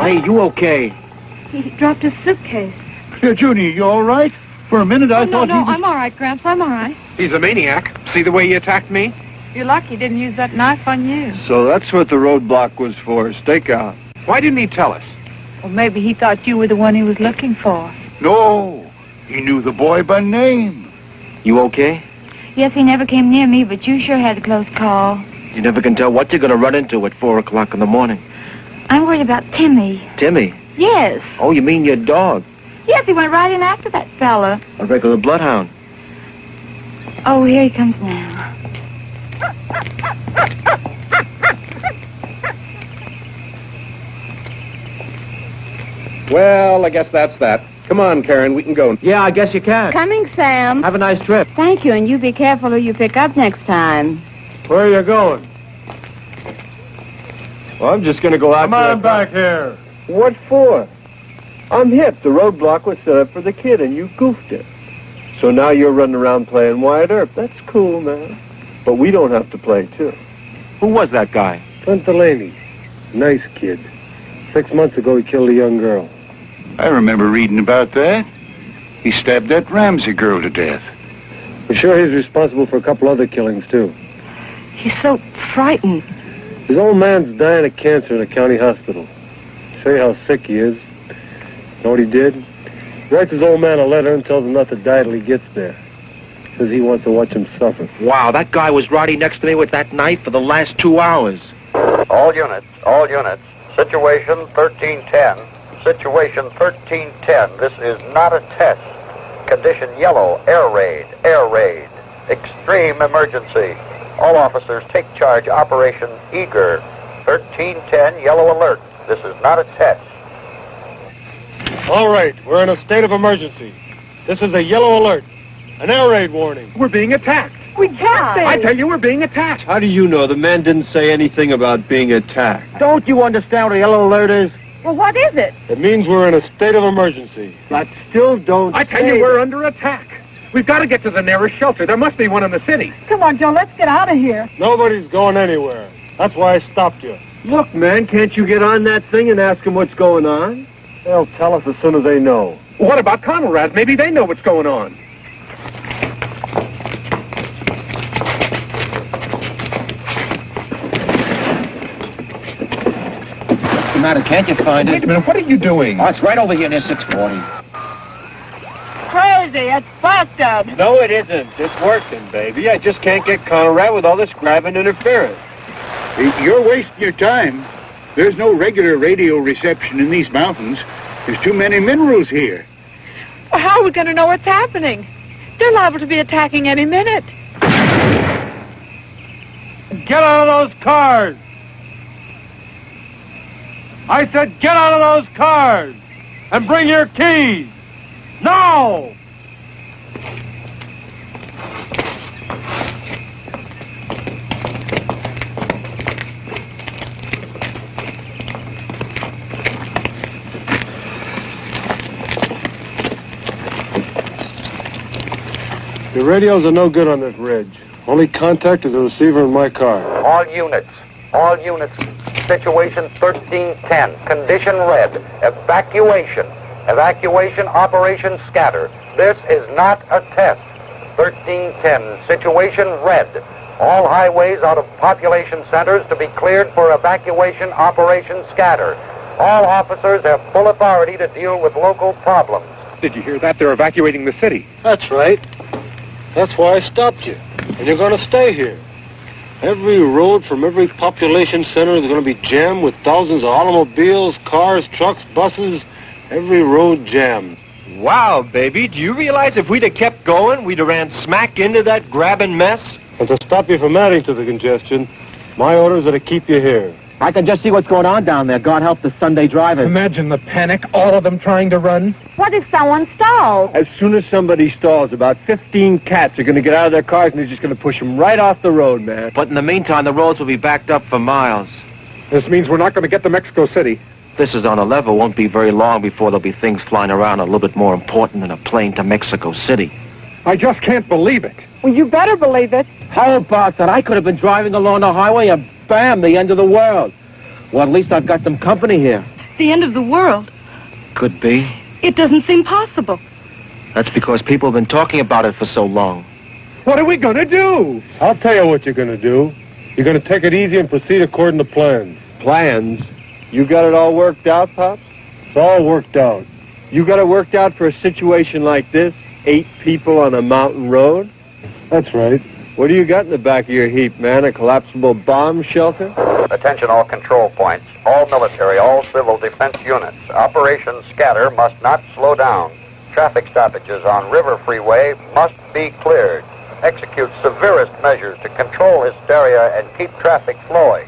Hey, you okay? He dropped his suitcase. Junie, you all right? For a minute, I thought he was... I'm all right, Gramps. I'm all right. He's a maniac. See the way he attacked me? You're lucky he didn't use that knife on you. So that's what the roadblock was for, stakeout. Why didn't he tell us? Well, maybe he thought you were the one he was looking for. No, he knew the boy by name. You okay? Yes, he never came near me, but you sure had a close call. You never can tell what you're going to run into at 4 o'clock in the morning. I'm worried about Timmy. Timmy? Yes. Oh, you mean your dog? Yes, he went right in after that fella. A regular bloodhound. Oh, here he comes now. Well, I guess that's that. Come on, Karen, we can go. Yeah, I guess you can. Coming, Sam. Have a nice trip. Thank you, and you be careful who you pick up next time. Where are you going? Well, I'm just going to go out Come on back here. What for? I'm hip. The roadblock was set up for the kid, and you goofed it. So now you're running around playing Wyatt Earp. That's cool, man. But we don't have to play, too. Who was that guy? Clint Delaney. Nice kid. 6 months ago, he killed a young girl. I remember reading about that. He stabbed that Ramsey girl to death. For sure he's responsible for a couple other killings, too. He's so frightened. His old man's dying of cancer in a county hospital. Show you how sick he is. Know what he did? He writes his old man a letter and tells him not to die till he gets there. Says he wants to watch him suffer. Wow, that guy was riding next to me with that knife for the last 2 hours. All units. Situation 1310. Situation 1310. This is not a test. Condition yellow. Air raid. Extreme emergency. All officers take charge. Operation Eager. 1310, yellow alert. This is not a test. All right, we're in a state of emergency. This is a yellow alert. An air raid warning. We're being attacked. We can't be. I tell you, we're being attacked. How do you know? The man didn't say anything about being attacked. Don't you understand what a yellow alert is? Well, what is it? It means we're in a state of emergency. But still don't I tell you, we're under attack. We've got to get to the nearest shelter. There must be one in the city. Come on, Joe, let's get out of here. Nobody's going anywhere. That's why I stopped you. Look, man, can't you get on that thing and ask them what's going on? They'll tell us as soon as they know. What about Conrad? Maybe they know what's going on. What's the matter? Can't you find it? Wait a minute, what are you doing? Oh, it's right over here near 640. Crazy, it's busted. No, it isn't. It's working, baby. I just can't get Conrad with all this grabbing interference. You're wasting your time. There's no regular radio reception in these mountains. There's too many minerals here. Well, how are we going to know what's happening? They're liable to be attacking any minute. Get out of those cars! I said get out of those cars! And bring your keys! Now! The radios are no good on this ridge. Only contact is the receiver in my car. All units, situation 1310, condition red, evacuation. Evacuation operation scatter. This is not a test. 1310, situation red. All highways out of population centers to be cleared for evacuation operation scatter. All officers have full authority to deal with local problems. Did you hear that? They're evacuating the city. That's right. That's why I stopped you. And you're going to stay here. Every road from every population center is going to be jammed with thousands of automobiles, cars, trucks, buses. Every road jammed. Wow, baby, do you realize if we'd have kept going, we'd have ran smack into that grabbing mess? And to stop you from adding to the congestion, my orders are to keep you here. I can just see what's going on down there. God help the Sunday drivers. Imagine the panic, all of them trying to run. What if someone stalls? As soon as somebody stalls, about 15 cats are going to get out of their cars and they're just going to push them right off the road, man. But in the meantime, the roads will be backed up for miles. This means we're not going to get to Mexico City. This is on a level. Won't be very long before there'll be things flying around a little bit more important than a plane to Mexico City. I just can't believe it. Well, you better believe it. How about that? I could have been driving along the highway and bam, the end of the world. Well, at least I've got some company here. The end of the world? Could be. It doesn't seem possible. That's because people have been talking about it for so long. What are we going to do? I'll tell you what you're going to do. You're going to take it easy and proceed according to plans. Plans? You got it all worked out, Pops? It's all worked out. You got it worked out for a situation like this? 8 people on a mountain road? That's right. What do you got in the back of your heap, man? A collapsible bomb shelter? Attention all control points, all military, all civil defense units. Operation Scatter must not slow down. Traffic stoppages on River Freeway must be cleared. Execute severest measures to control hysteria and keep traffic flowing.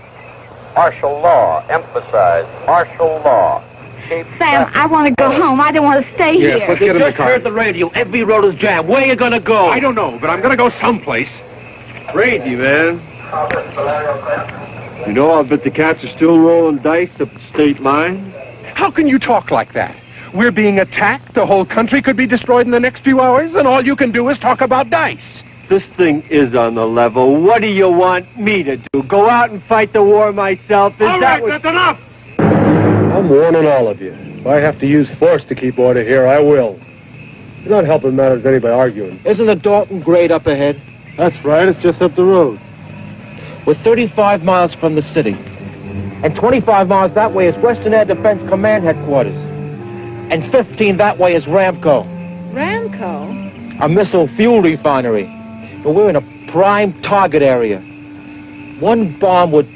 Martial law, emphasize martial law. Sam, I want to go home. I don't want to stay here. Let's get in the Just car. heard the radio. Every road is jammed. Where you gonna go? I don't know, but I'm going to go someplace. Crazy, man. You know, I'll bet the cats are still rolling dice up the state line. How can you talk like that? We're being attacked. The whole country could be destroyed in the next few hours, and all you can do is talk about dice. This thing is on the level. What do you want me to do? Go out and fight the war myself? All right, that's enough. I'm warning all of you. If I have to use force to keep order here, I will. You're not helping matters any by arguing. Isn't the Dalton grade up ahead? That's right. It's just up the road. We're 35 miles from the city. And 25 miles that way is Western Air Defense Command Headquarters. And 15 that way is Ramco. Ramco? A missile fuel refinery. But we're in a prime target area. One bomb would...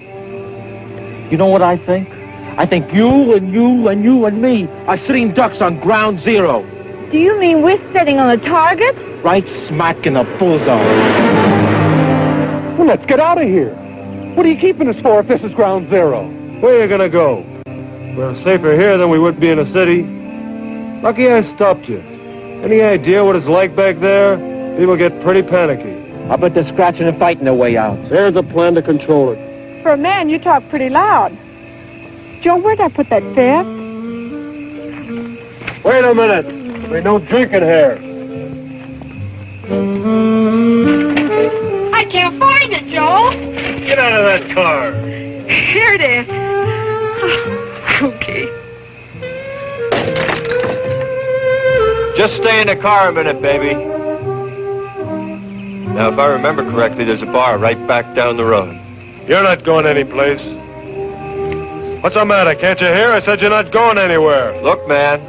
You know what I think? I think you and you and you and me are sitting ducks on ground zero. Do you mean we're sitting on a target? Right smack in the bullseye. Well, let's get out of here. What are you keeping us for if this is ground zero? Where are you going to go? We're safer here than we would be in a city. Lucky I stopped you. Any idea what it's like back there? People get pretty panicky. I bet they're scratching and fighting their way out. There's a plan to control it. For a man, you talk pretty loud. Joe, where'd I put that fifth? Wait a minute. There's no drinking here. can't find it, Joel. Get out of that car. Here it is. Okay. Just stay in the car a minute, baby. Now, if I remember correctly, there's a bar right back down the road. You're not going anyplace. What's the matter? Can't you hear? I said you're not going anywhere. Look, man,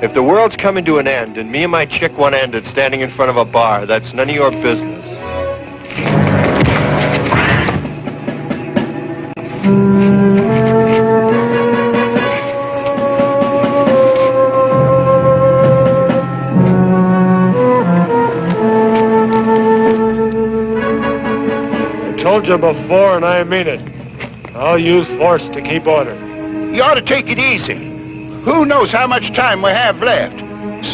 if the world's coming to an end and me and my chick want ended standing in front of a bar, that's none of your business. I told you before, and I mean it. I'll use force to keep order. You ought to take it easy. Who knows how much time we have left?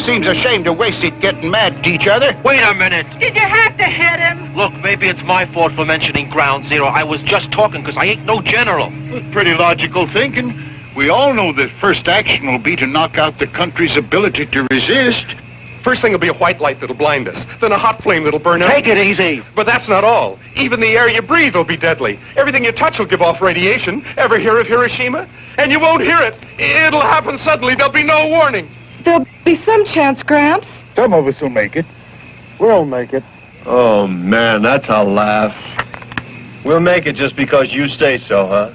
Seems a shame to waste it getting mad at each other. Wait a minute. Did you have to hit him? Look, maybe it's my fault for mentioning Ground Zero. I was just talking because I ain't no general. Pretty logical thinking. We all know that first action will be to knock out the country's ability to resist. First thing will be a white light that'll blind us, then a hot flame that'll burn out. Take it easy. But that's not all. Even the air you breathe will be deadly. Everything you touch will give off radiation. Ever hear of Hiroshima? And you won't hear it. It'll happen suddenly. There'll be no warning. There'll be some chance, Gramps. Some of us will make it. We'll make it. Oh, man, that's a laugh. We'll make it just because you say so, huh?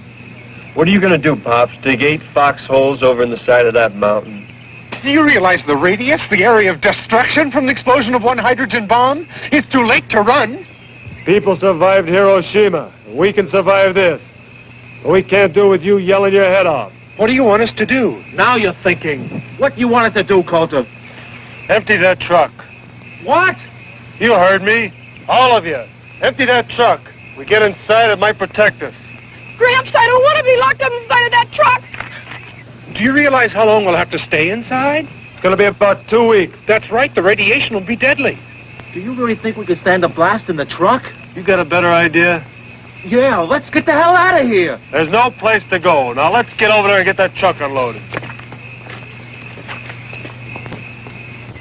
What are you going to do, Pops? Dig 8 foxholes over in the side of that mountain? Do you realize the radius, the area of destruction from the explosion of one hydrogen bomb? It's too late to run. People survived Hiroshima. We can survive this. But we can't do it with you yelling your head off. What do you want us to do? Now you're thinking. What do you want us to do, Coulter? Empty that truck. What? You heard me. All of you. Empty that truck. We get inside, it might protect us. Gramps, I don't want to be locked up inside of that truck. Do you realize how long we'll have to stay inside? It's going to be about 2 weeks. That's right. The radiation will be deadly. Do you really think we could stand a blast in the truck? You got a better idea? Yeah, let's get the hell out of here. There's no place to go. Now let's get over there and get that truck unloaded.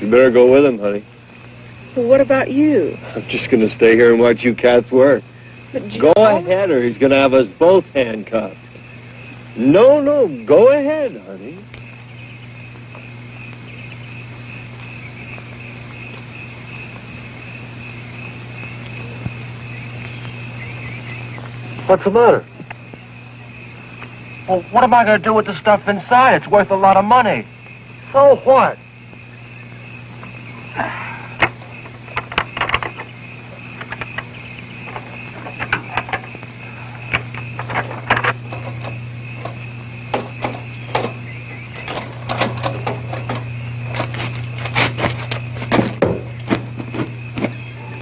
You better go with him, honey. Well, what about you? I'm just going to stay here and watch you cats work. But Go ahead, or he's going to have us both handcuffed. No, go ahead, honey. What's the matter? Well, what am I going to do with the stuff inside? It's worth a lot of money. So what?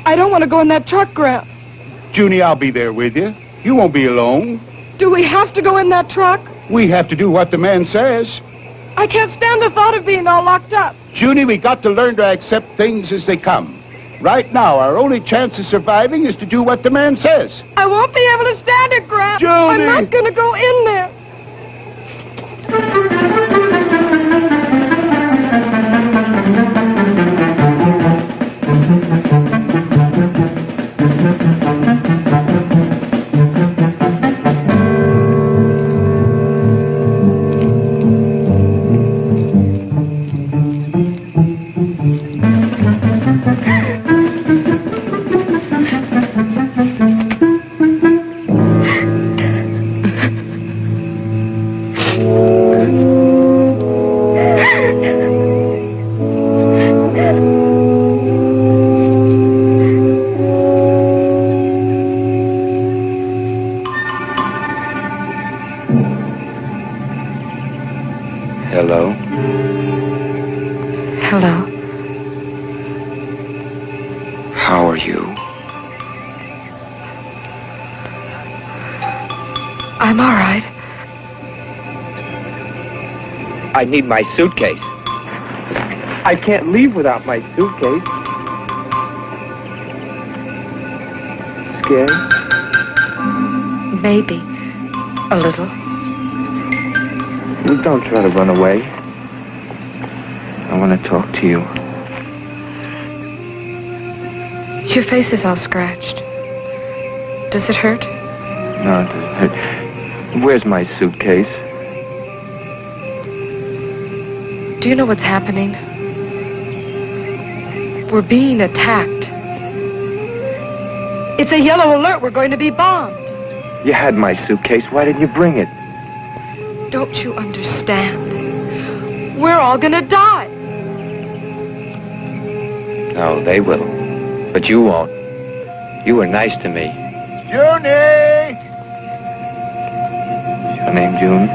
I don't want to go in that truck, Gramps. Junie, I'll be there with you. You won't be alone. Do we have to go in that truck? We have to do what the man says. I can't stand the thought of being all locked up. Junie, we got to learn to accept things as they come. Right now, our only chance of surviving is to do what the man says. I won't be able to stand it, Gramps. Junie! I'm not going to go in there. Hello? Hello. How are you? I'm all right. I need my suitcase. I can't leave without my suitcase. Scared? Maybe. A little. Well, don't try to run away. I want to talk to you. Your face is all scratched. Does it hurt? No, it doesn't hurt. Where's my suitcase? Do you know what's happening? We're being attacked. It's a yellow alert. We're going to be bombed. You had my suitcase. Why didn't you bring it? Don't you understand? We're all gonna die. No, they will. But you won't. You were nice to me. Junie! Your name, June?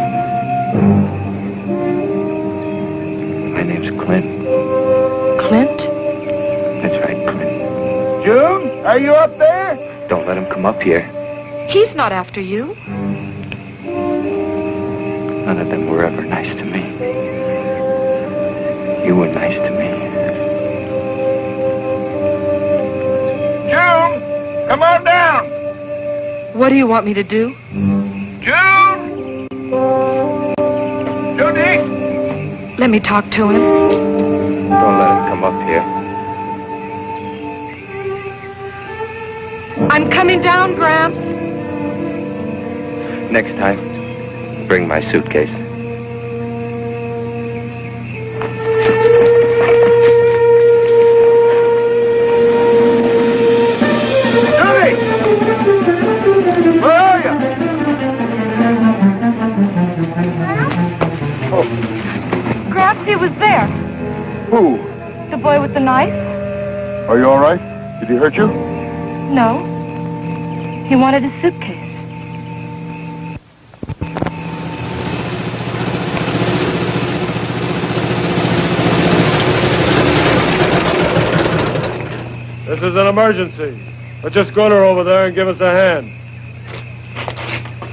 My name's Clint. Clint? That's right, Clint. June, are you up there? Don't let him come up here. He's not after you. None of them were ever nice to me. You were nice to me. June, come on down. What do you want me to do? June! Junie! Let me talk to him. Don't let him come up here. I'm coming down, Gramps. Next time, bring my suitcase. Junie! Where are you? Gramps, he was there. Who? The boy with the knife? Are you all right? Did he hurt you? No. He wanted his suitcase. This is an emergency. But just go to her over there and give us a hand.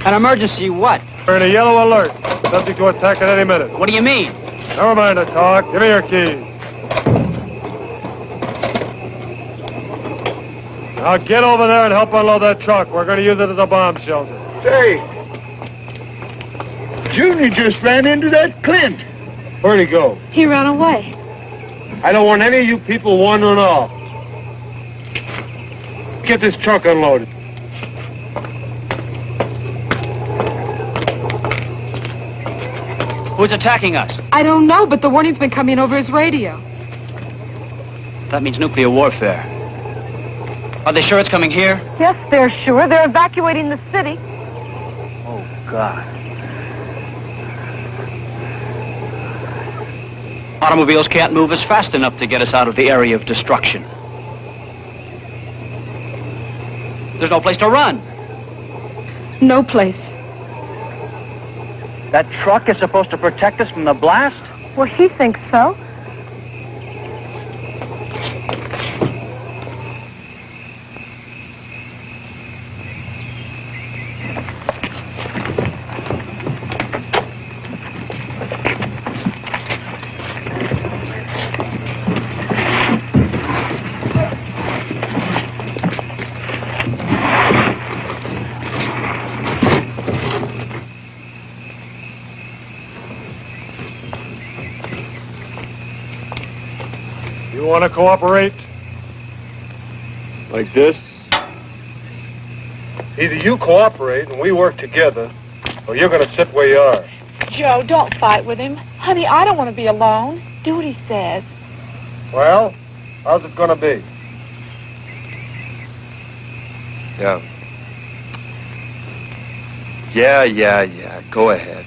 An emergency what? We're in a yellow alert. Subject to attack at any minute. What do you mean? Never mind the talk. Give me your keys. Now get over there and help unload that truck. We're going to use it as a bomb shelter. Say, Junie just ran into that Clint. Where'd he go? He ran away. I don't want any of you people wandering off. Get this truck unloaded. Who's attacking us? I don't know, but the warning's been coming over his radio. That means nuclear warfare. Are they sure it's coming here? Yes, they're sure. They're evacuating the city. Oh, God. Automobiles can't move us fast enough to get us out of the area of destruction. There's no place to run. No place. That truck is supposed to protect us from the blast? Well, he thinks so. You want to cooperate? Like this? Either you cooperate and we work together, or you're going to sit where you are. Joe, don't fight with him. Honey, I don't want to be alone. Do what he says. Well, how's it going to be? Yeah. Go ahead.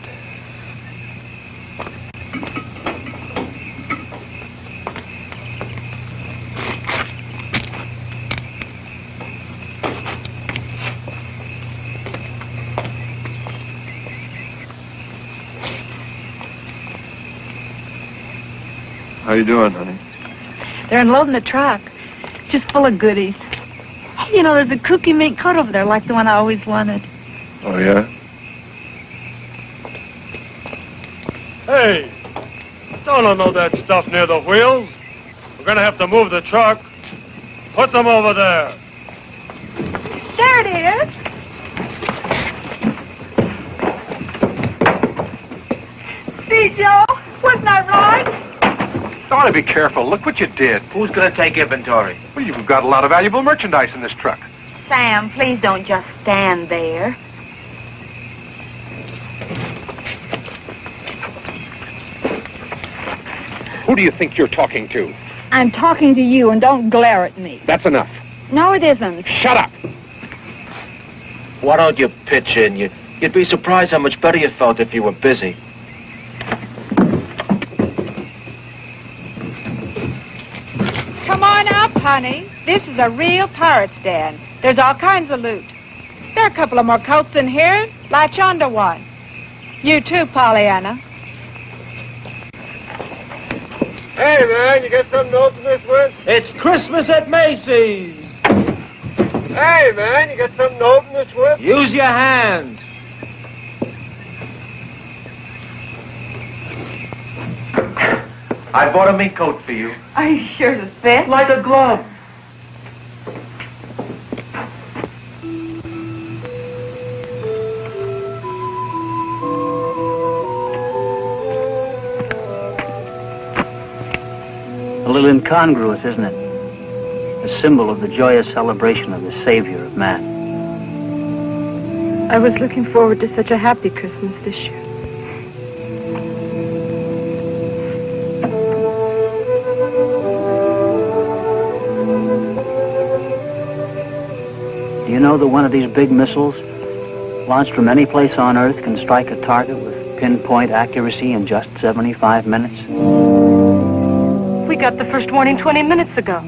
How you doing, honey? They're unloading the truck. Just full of goodies. Hey, you know, there's a cookie mink coat over there like the one I always wanted. Oh, yeah? Hey, don't unload that stuff near the wheels. We're going to have to move the truck. Put them over there. There it is. See, Joe? Wasn't I right? You ought to be careful. Look what you did. Who's going to take inventory? Well, you've got a lot of valuable merchandise in this truck. Sam, please don't just stand there. Who do you think you're talking to? I'm talking to you, and don't glare at me. That's enough. No, it isn't. Shut up! Why don't you pitch in? You'd be surprised how much better you felt if you were busy. Come on up, honey. This is a real pirate's den. There's all kinds of loot. There are a couple of more coats in here. Latch onto one. You too, Pollyanna. Hey, man, you got something to open this with? It's Christmas at Macy's. Hey, man, you got something to open this with? Use your hands. I bought a mink coat for you. Are you sure to fit? Like a glove. A little incongruous, isn't it? A symbol of the joyous celebration of the Savior of man. I was looking forward to such a happy Christmas this year. Do you know that one of these big missiles, launched from any place on Earth, can strike a target with pinpoint accuracy in just 75 minutes? We got the first warning 20 minutes ago.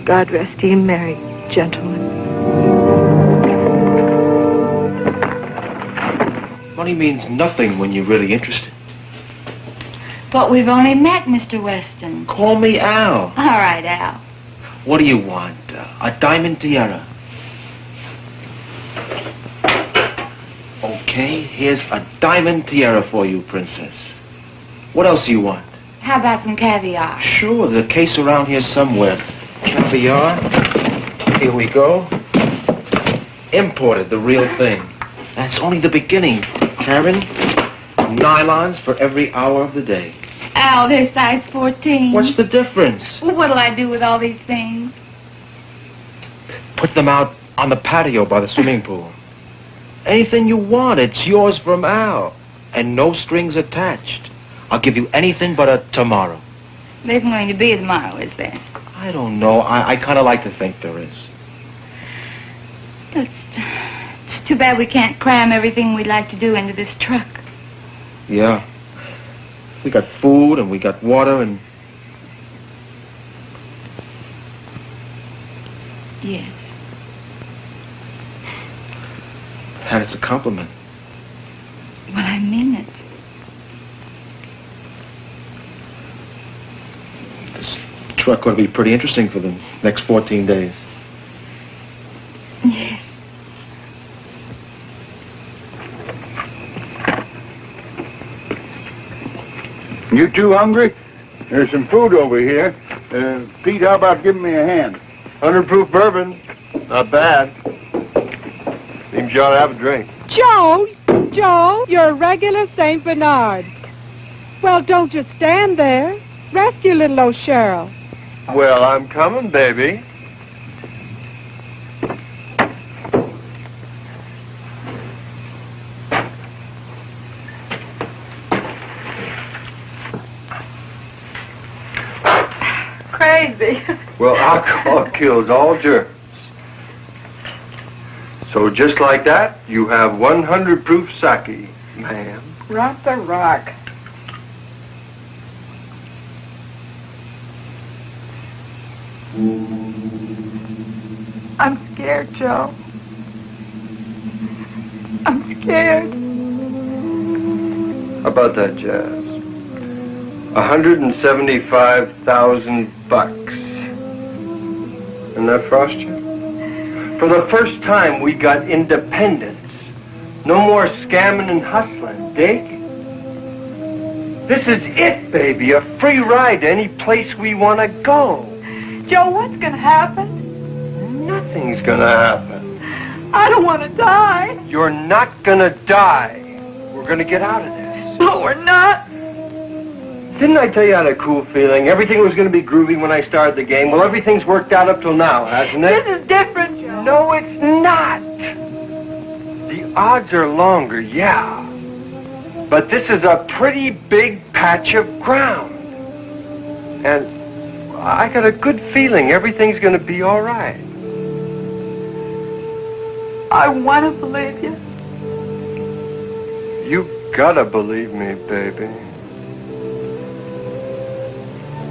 God rest ye merry, gentlemen. Money means nothing when you're really interested. But we've only met, Mr. Weston. Call me Al. All right, Al. What do you want? A diamond tiara. Okay, here's a diamond tiara for you, Princess. What else do you want? How about some caviar? Sure, there's a case around here somewhere. Caviar. Here we go. Imported, the real thing. That's only the beginning, Karen. Nylons for every hour of the day. Al, they're size 14. What's the difference? Well, what'll I do with all these things? Put them out on the patio by the swimming pool. Anything you want, it's yours from Al. And no strings attached. I'll give you anything but a tomorrow. There isn't going to be a tomorrow, is there? I don't know. I kind of like to think there is. It's too bad we can't cram everything we'd like to do into this truck. Yeah. We got food and we got water and... Yes. And it's a compliment. Well, I mean it. This truck ought to be pretty interesting for the next 14 days. Yes. You two hungry? There's some food over here. Pete, how about giving me a hand? 100 proof bourbon. Not bad. Seems you ought to have a drink. Joe, you're a regular St. Bernard. Well, don't just stand there. Rescue little old Cheryl. Well, I'm coming, baby. Crazy. Well, alcohol kills all germs. So just like that, you have 100 proof sake, ma'am. Rock the rock. I'm scared, Joe. I'm scared. How about that, Jazz? 175,000 bucks. Isn't that frost you? For the first time, we got independence. No more scamming and hustling, dig? This is it, baby. A free ride to any place we want to go. Joe, what's going to happen? Nothing's gonna happen. I don't want to die. You're not gonna die. We're gonna get out of this. No, we're not. Didn't I tell you I had a cool feeling? Everything was going to be groovy when I started the game. Well, everything's worked out up till now, hasn't it? This is different, Joe. No, it's not. The odds are longer, yeah. But this is a pretty big patch of ground. And I got a good feeling everything's going to be all right. I want to believe you. You gotta believe me, baby.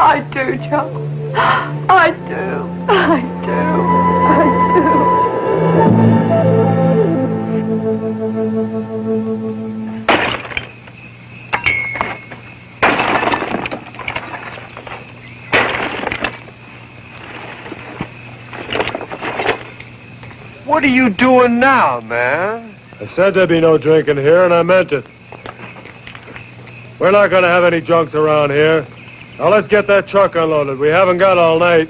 I do, Joe. I do. I do. What are you doing now, man? I said there'd be no drinking here, and I meant it. We're not going to have any drunks around here. Now let's get that truck unloaded. We haven't got all night.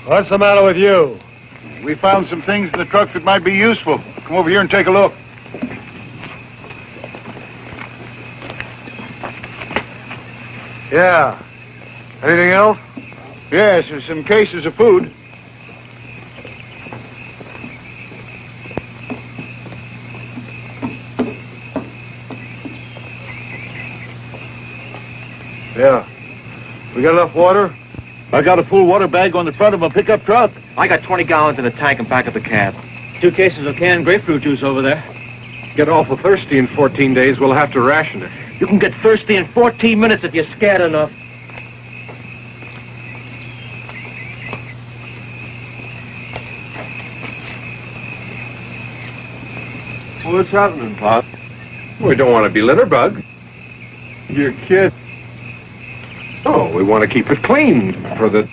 What's the matter with you? We found some things in the truck that might be useful. Come over here and take a look. Yeah. Anything else? Yes, there's some cases of food. Yeah. We got enough water? I got a full water bag on the front of a pickup truck. I got 20 gallons in a tank in back of the cab. 2 cases of canned grapefruit juice over there. Get awful thirsty in 14 days. We'll have to ration it. You can get thirsty in 14 minutes if you're scared enough. What's happening, Pop? We don't want to be litterbug. Your kid. Oh, we want to keep it clean for the...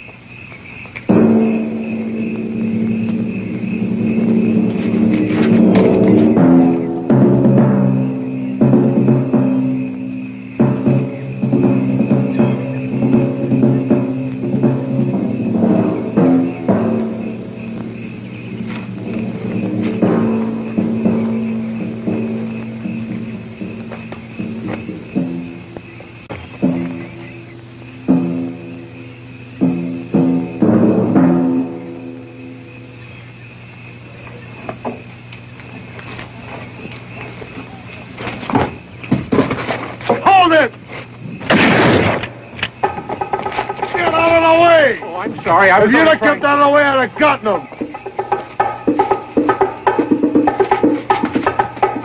If you'd have kept out of the way, I'd have gotten them.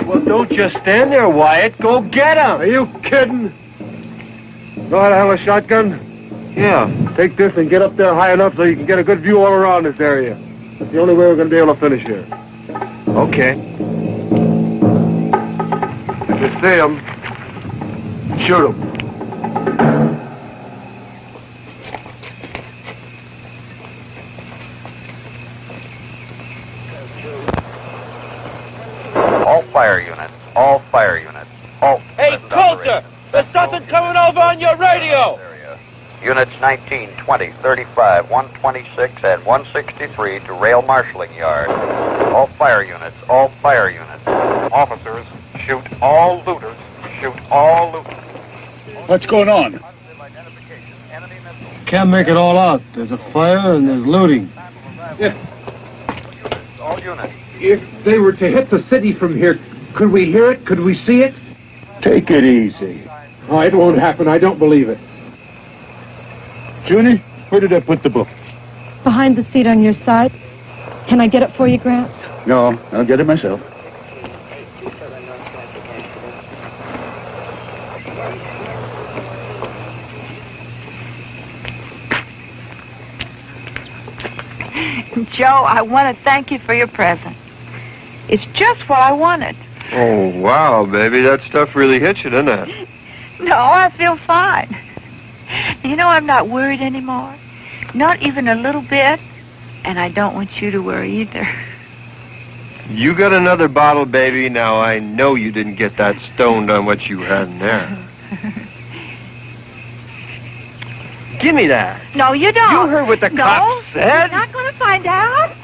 Well, don't just stand there, Wyatt. Go get them. Are you kidding? Know how to handle a shotgun? Yeah. Take this and get up there high enough so you can get a good view all around this area. That's the only way we're going to be able to finish here. Okay. If you see them, shoot them. Fire units, all fire units, halt. Hey, Coulter! There's something coming over on your radio! Units 19, 20, 35, 126, and 163 to rail marshalling yard. All fire units, all fire units. Officers, shoot all looters. Shoot all looters. What's going on? Can't make it all out. There's a fire and there's looting. All units. If they were to hit the city from here, could we hear it? Could we see it? Take it easy. Oh, it won't happen. I don't believe it. Junie, where did I put the book? Behind the seat on your side. Can I get it for you, Grant? No, I'll get it myself. Joe, I want to thank you for your present. It's just what I wanted. Oh, wow, baby. That stuff really hits you, doesn't it? No, I feel fine. You know, I'm not worried anymore. Not even a little bit. And I don't want you to worry either. You got another bottle, baby. Now, I know you didn't get that stoned on what you had in there. Give me that. No, you don't. You heard what the cop said. You're not going to find out.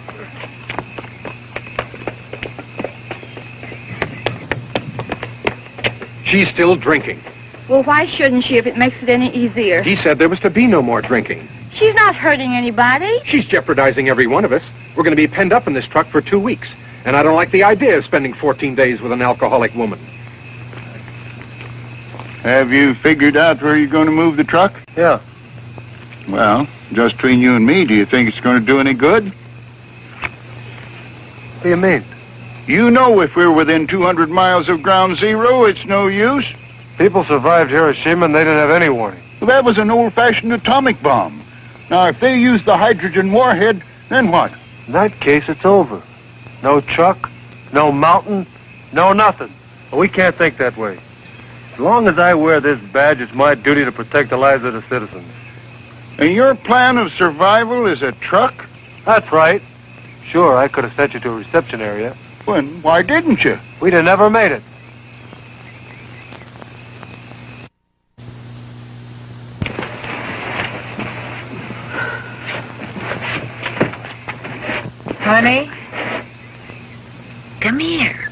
She's still drinking. Well, why shouldn't she if it makes it any easier? He said there was to be no more drinking. She's not hurting anybody. She's jeopardizing every one of us. We're going to be penned up in this truck for 2 weeks. And I don't like the idea of spending 14 days with an alcoholic woman. Have you figured out where you're going to move the truck? Yeah. Well, just between you and me, do you think it's going to do any good? What do you mean? You know if we're within 200 miles of ground zero, it's no use. People survived Hiroshima and they didn't have any warning. Well, that was an old-fashioned atomic bomb. Now, if they use the hydrogen warhead, then what? In that case, it's over. No truck, no mountain, no nothing. But we can't think that way. As long as I wear this badge, it's my duty to protect the lives of the citizens. And your plan of survival is a truck? That's right. Sure, I could have sent you to a reception area. Well, why didn't you? We'd have never made it. Honey? Come here.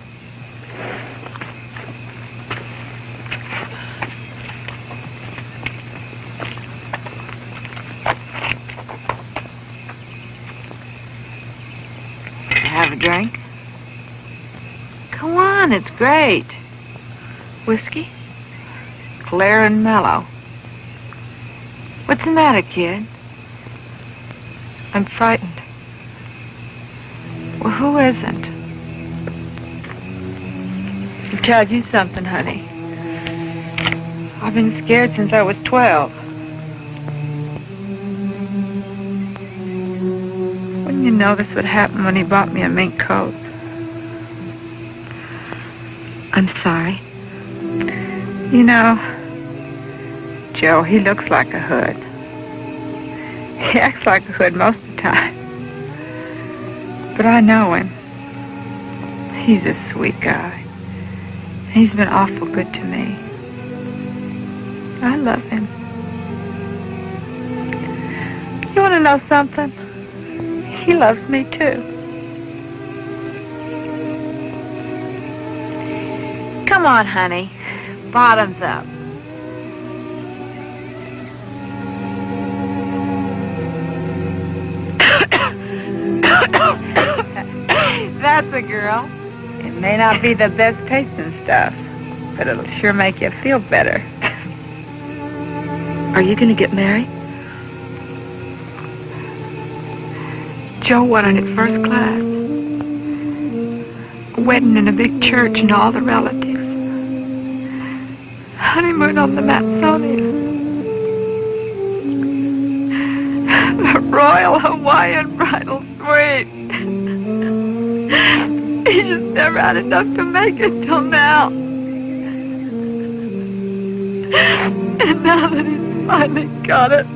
Have a drink? Come on, it's great. Whiskey? Clear and mellow. What's the matter, kid? I'm frightened. Well, who isn't? I'll tell you something, honey. I've been scared since I was 12. Wouldn't you notice what happened when he bought me a mink coat? I'm sorry. You know, Joe, he looks like a hood. He acts like a hood most of the time. But I know him. He's a sweet guy. He's been awful good to me. I love him. You want to know something? He loves me, too. Come on, honey. Bottoms up. That's a girl. It may not be the best tasting stuff, but it'll sure make you feel better. Are you going to get married? Joe wanted it first class. A wedding in a big church and all the relatives. Honeymoon on the Matsonia. The Royal Hawaiian Bridal Suite. He just never had enough to make it till now. And now that he's finally got it.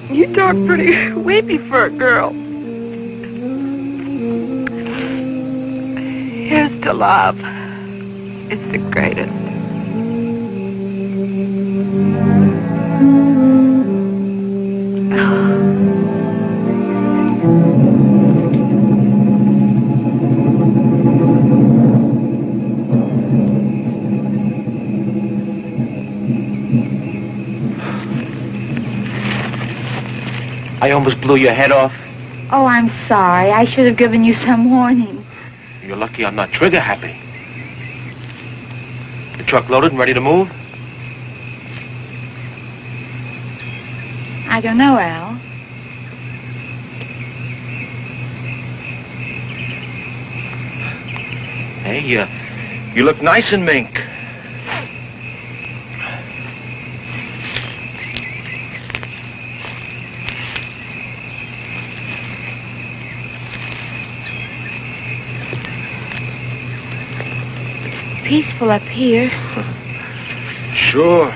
You talk pretty weepy for a girl. Here's to love. It's the greatest. I almost blew your head off. Oh, I'm sorry. I should have given you some warning. You're lucky I'm not trigger happy. The truck loaded and ready to move? I don't know, Al. Hey, you look nice in mink. Peaceful up here. Sure.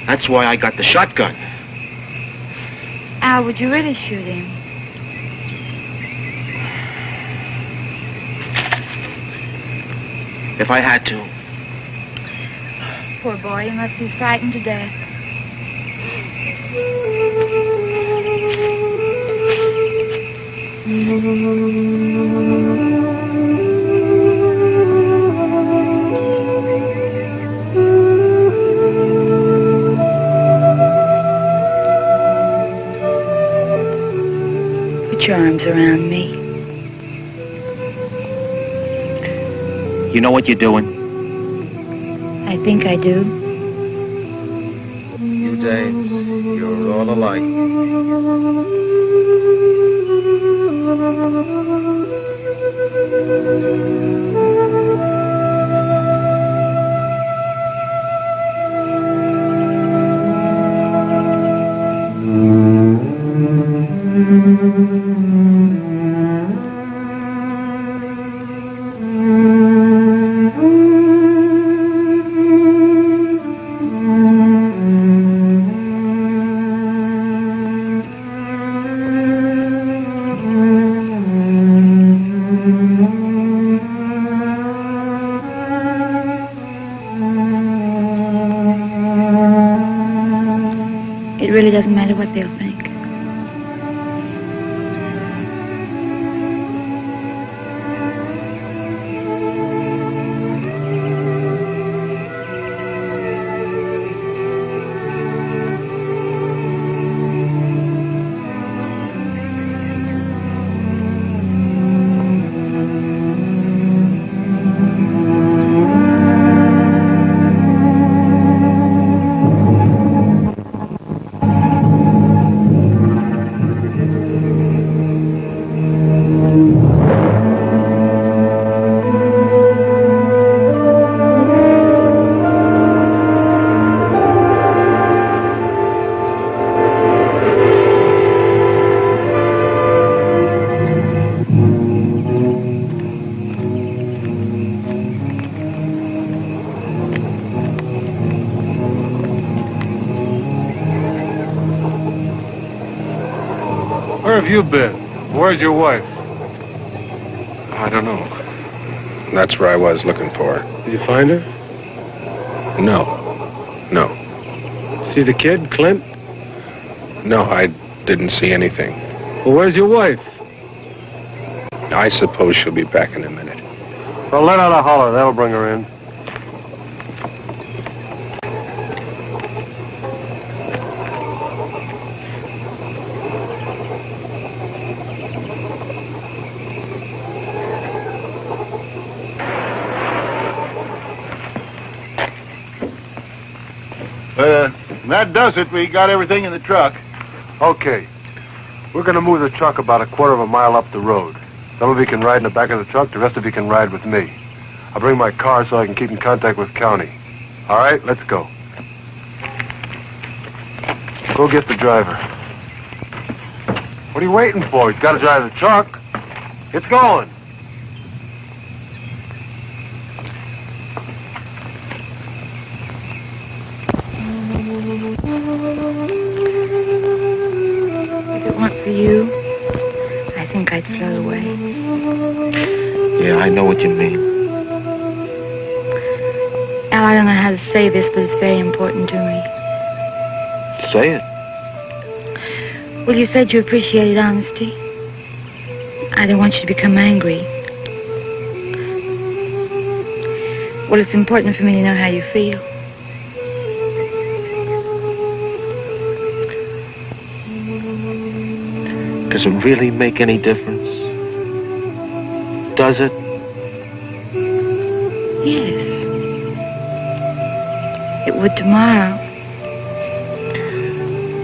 That's why I got the shotgun. Al, would you really shoot him? if I had to. Poor boy, he must be frightened to death. Put your arms around me. You know what you're doing? I think I do. You dames, you're all alike. It really doesn't matter what they'll think. Where have you been? Where's your wife? I don't know. That's where I was looking for her. Did you find her? No. No. See the kid, Clint? No, I didn't see anything. Well, where's your wife? I suppose she'll be back in a minute. Well, let out a holler. That'll bring her in. That does it. We got everything in the truck. Okay. We're going to move the truck about a quarter of a mile up the road. Some of you can ride in the back of the truck. The rest of you can ride with me. I'll bring my car so I can keep in contact with county. All right, let's go. Go get the driver. What are you waiting for? He's got to drive the truck. It's going. If it weren't for you, I think I'd float away. Yeah, I know what you mean. Al, I don't know how to say this, but it's very important to me. Say it. Well, you said you appreciated honesty. I don't want you to become angry. Well, it's important for me to know how you feel. Does it really make any difference? Does it? Yes. It would tomorrow.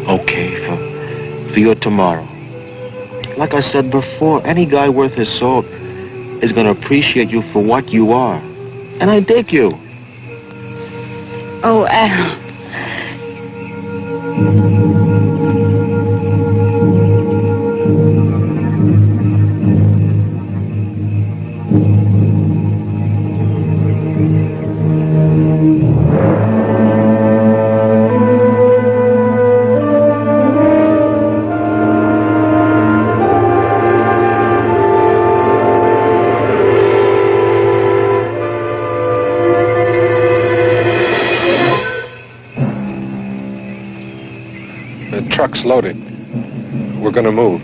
Okay, for your tomorrow. Like I said before, any guy worth his salt is going to appreciate you for what you are. And I dig you. Oh, Al. truck's loaded. We're gonna move.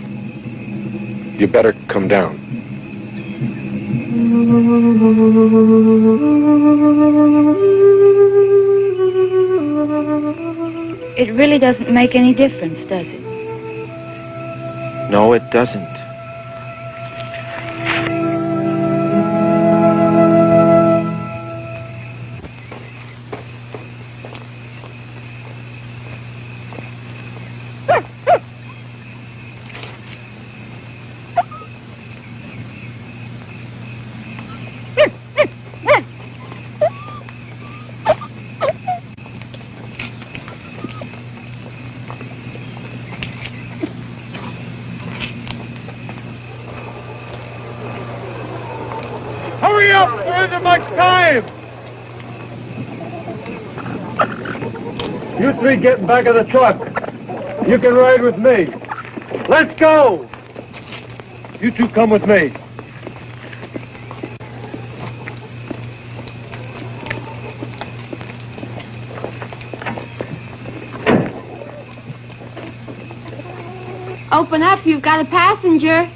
You better come down. It really doesn't make any difference, does it? No, it doesn't. Hurry up! There isn't much time! You three get in back of the truck. You can ride with me. Let's go! You two come with me. Open up, you've got a passenger.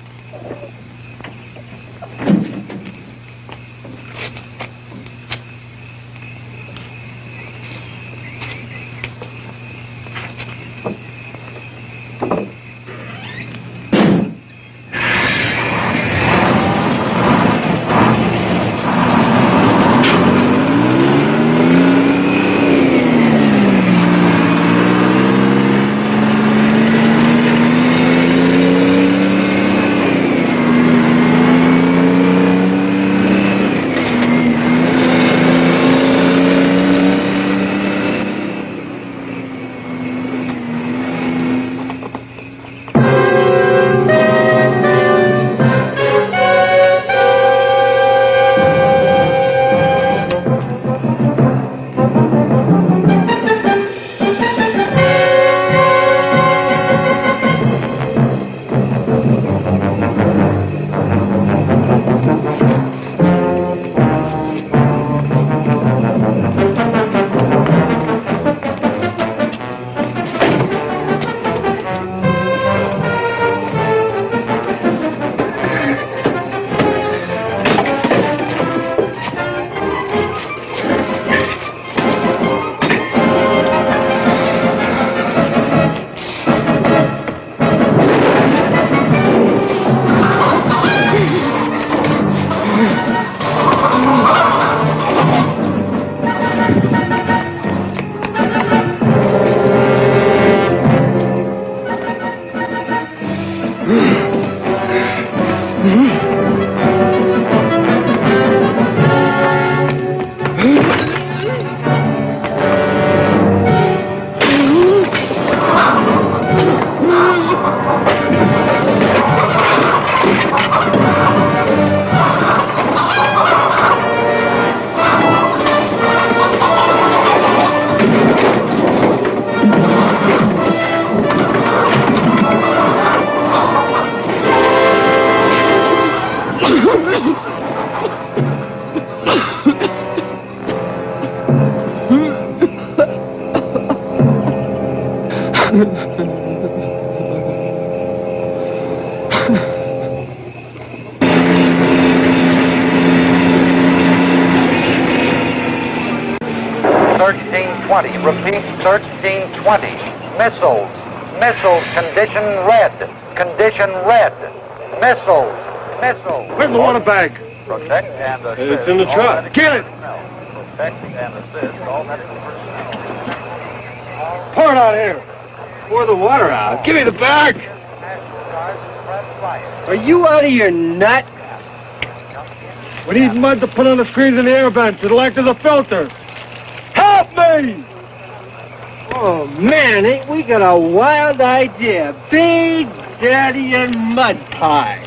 Repeat, 1320. Missiles. Missiles, condition red. Condition red. Missiles. Missiles. Where's the water bag? Protect and assist. It's in the truck. Get it! Protect and assist all medical personnel. Pour it out here. Pour the water out. Give me the bag. Are you out of your nut? We need mud to put on the screens in the air vents. It'll act as a filter. Help me! Oh, man, ain't we got a wild idea. Big Daddy and mud pie.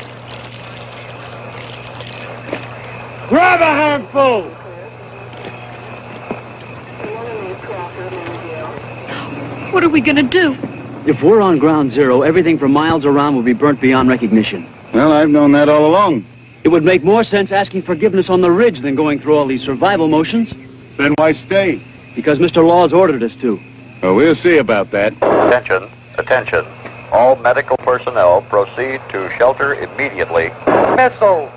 Grab a handful! What are we going to do? If we're on ground zero, everything for miles around will be burnt beyond recognition. Well, I've known that all along. It would make more sense asking forgiveness on the ridge than going through all these survival motions. Then why stay? Because Mr. Laws ordered us to. Well, we'll see about that. Attention. Attention. All medical personnel proceed to shelter immediately. Missiles!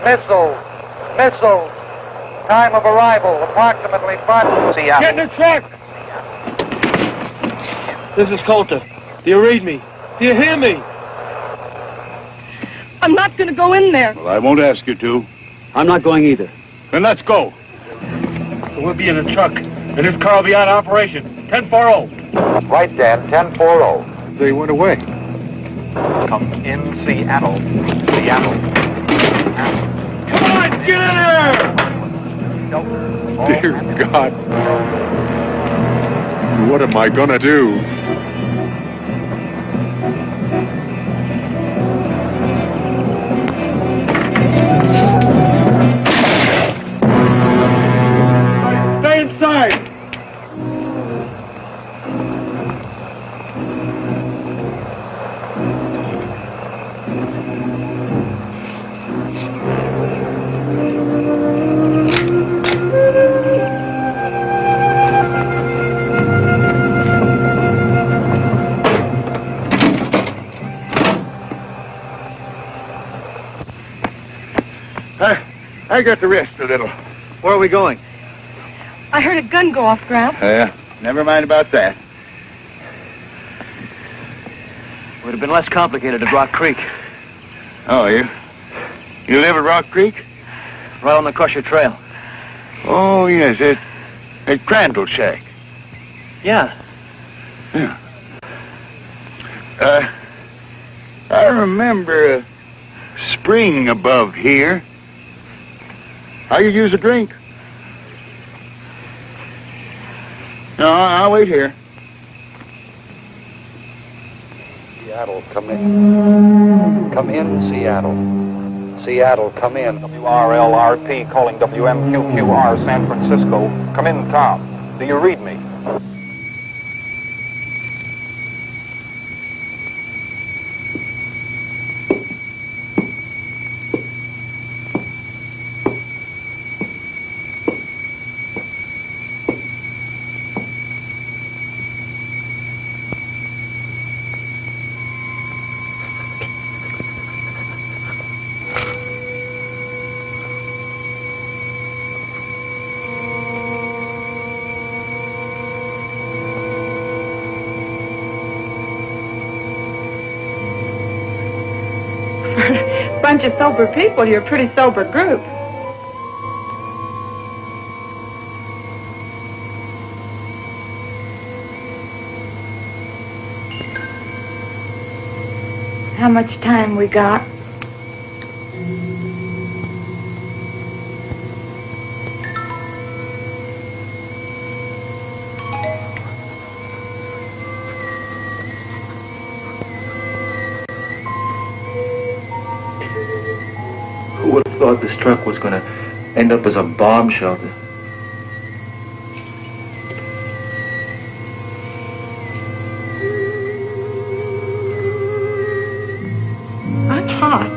Missiles! Missiles! Time of arrival, approximately 5... Seattle. Get in the truck! This is Coulter. Do you read me? Do you hear me? I'm not going to go in there. Well, I won't ask you to. I'm not going either. Then let's go. We'll be in the truck, and this car will be out of operation. 10-4-0. Right, Dan, 10-4-0. They went away. Come in Seattle. Seattle. Come on, get in there! Dear God. What am I gonna do? Stay inside! I got to rest a little. Where are we going? I heard a gun go off, Gramp. Never mind about that. Would have been less complicated at Rock Creek. Oh, you live at Rock Creek? Right on the Crusher Trail. Oh, yes, at Crandall Shack. Yeah. Yeah. I remember a spring above here. How you use a drink? No, I'll wait here. Seattle, come in. Come in, Seattle. Seattle, come in. WRLRP calling WMQQR San Francisco. Come in, Tom. Do you read me? Bunch of sober people, you're a pretty sober group. How much time we got? Who would have thought this truck was going to end up as a bomb shelter? I'm hot.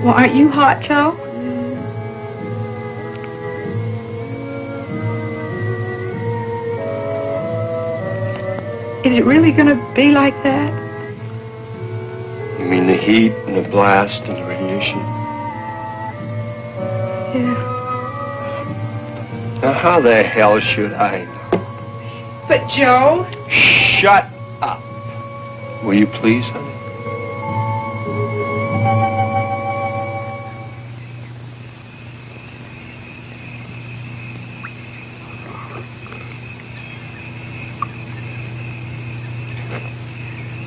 Well, aren't you hot, Joe? Is it really going to be like that? You mean the heat and the blast and the radiation? Yeah. Now, how the hell should I know? But, Joe... Shut up. Will you please, honey?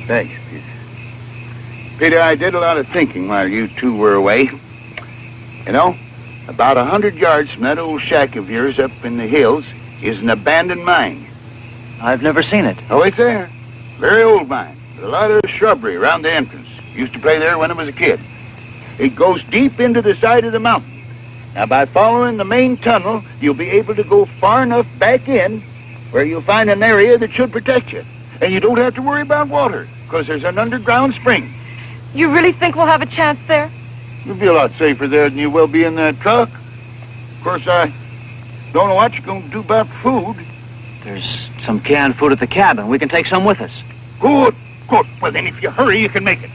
Thanks, Peter. Peter, I did a lot of thinking while you two were away. You know, about 100 yards from that old shack of yours up in the hills is an abandoned mine. I've never seen it. Oh, it's there. Very old mine. With a lot of shrubbery around the entrance. Used to play there when I was a kid. It goes deep into the side of the mountain. Now, by following the main tunnel, you'll be able to go far enough back in where you'll find an area that should protect you. And you don't have to worry about water, because there's an underground spring. You really think we'll have a chance there? You'll be a lot safer there than you will be in that truck. Of course, I don't know what you're going to do about food. There's some canned food at the cabin. We can take some with us. Good, good. Well, then, if you hurry, you can make it.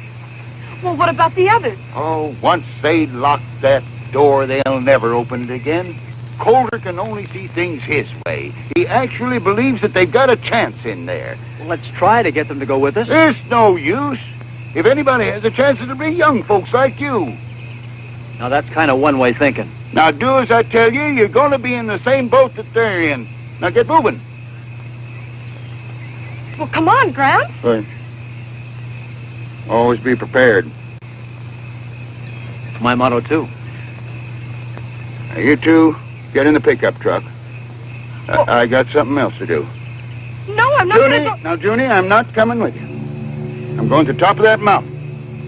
Well, what about the others? Oh, once they lock that door, they'll never open it again. Coulter can only see things his way. He actually believes that they've got a chance in there. Well, let's try to get them to go with us. There's no use. If anybody has a chance, it'll be young folks like you. Now, that's kind of one-way thinking. Now, do as I tell you. You're going to be in the same boat that they're in. Now, get moving. Well, come on, Gramps. Right. Always be prepared. It's my motto, too. Now, you two, get in the pickup truck. I got something else to do. No, I'm not going to go... Now, Junie, I'm not coming with you. I'm going to the top of that mountain.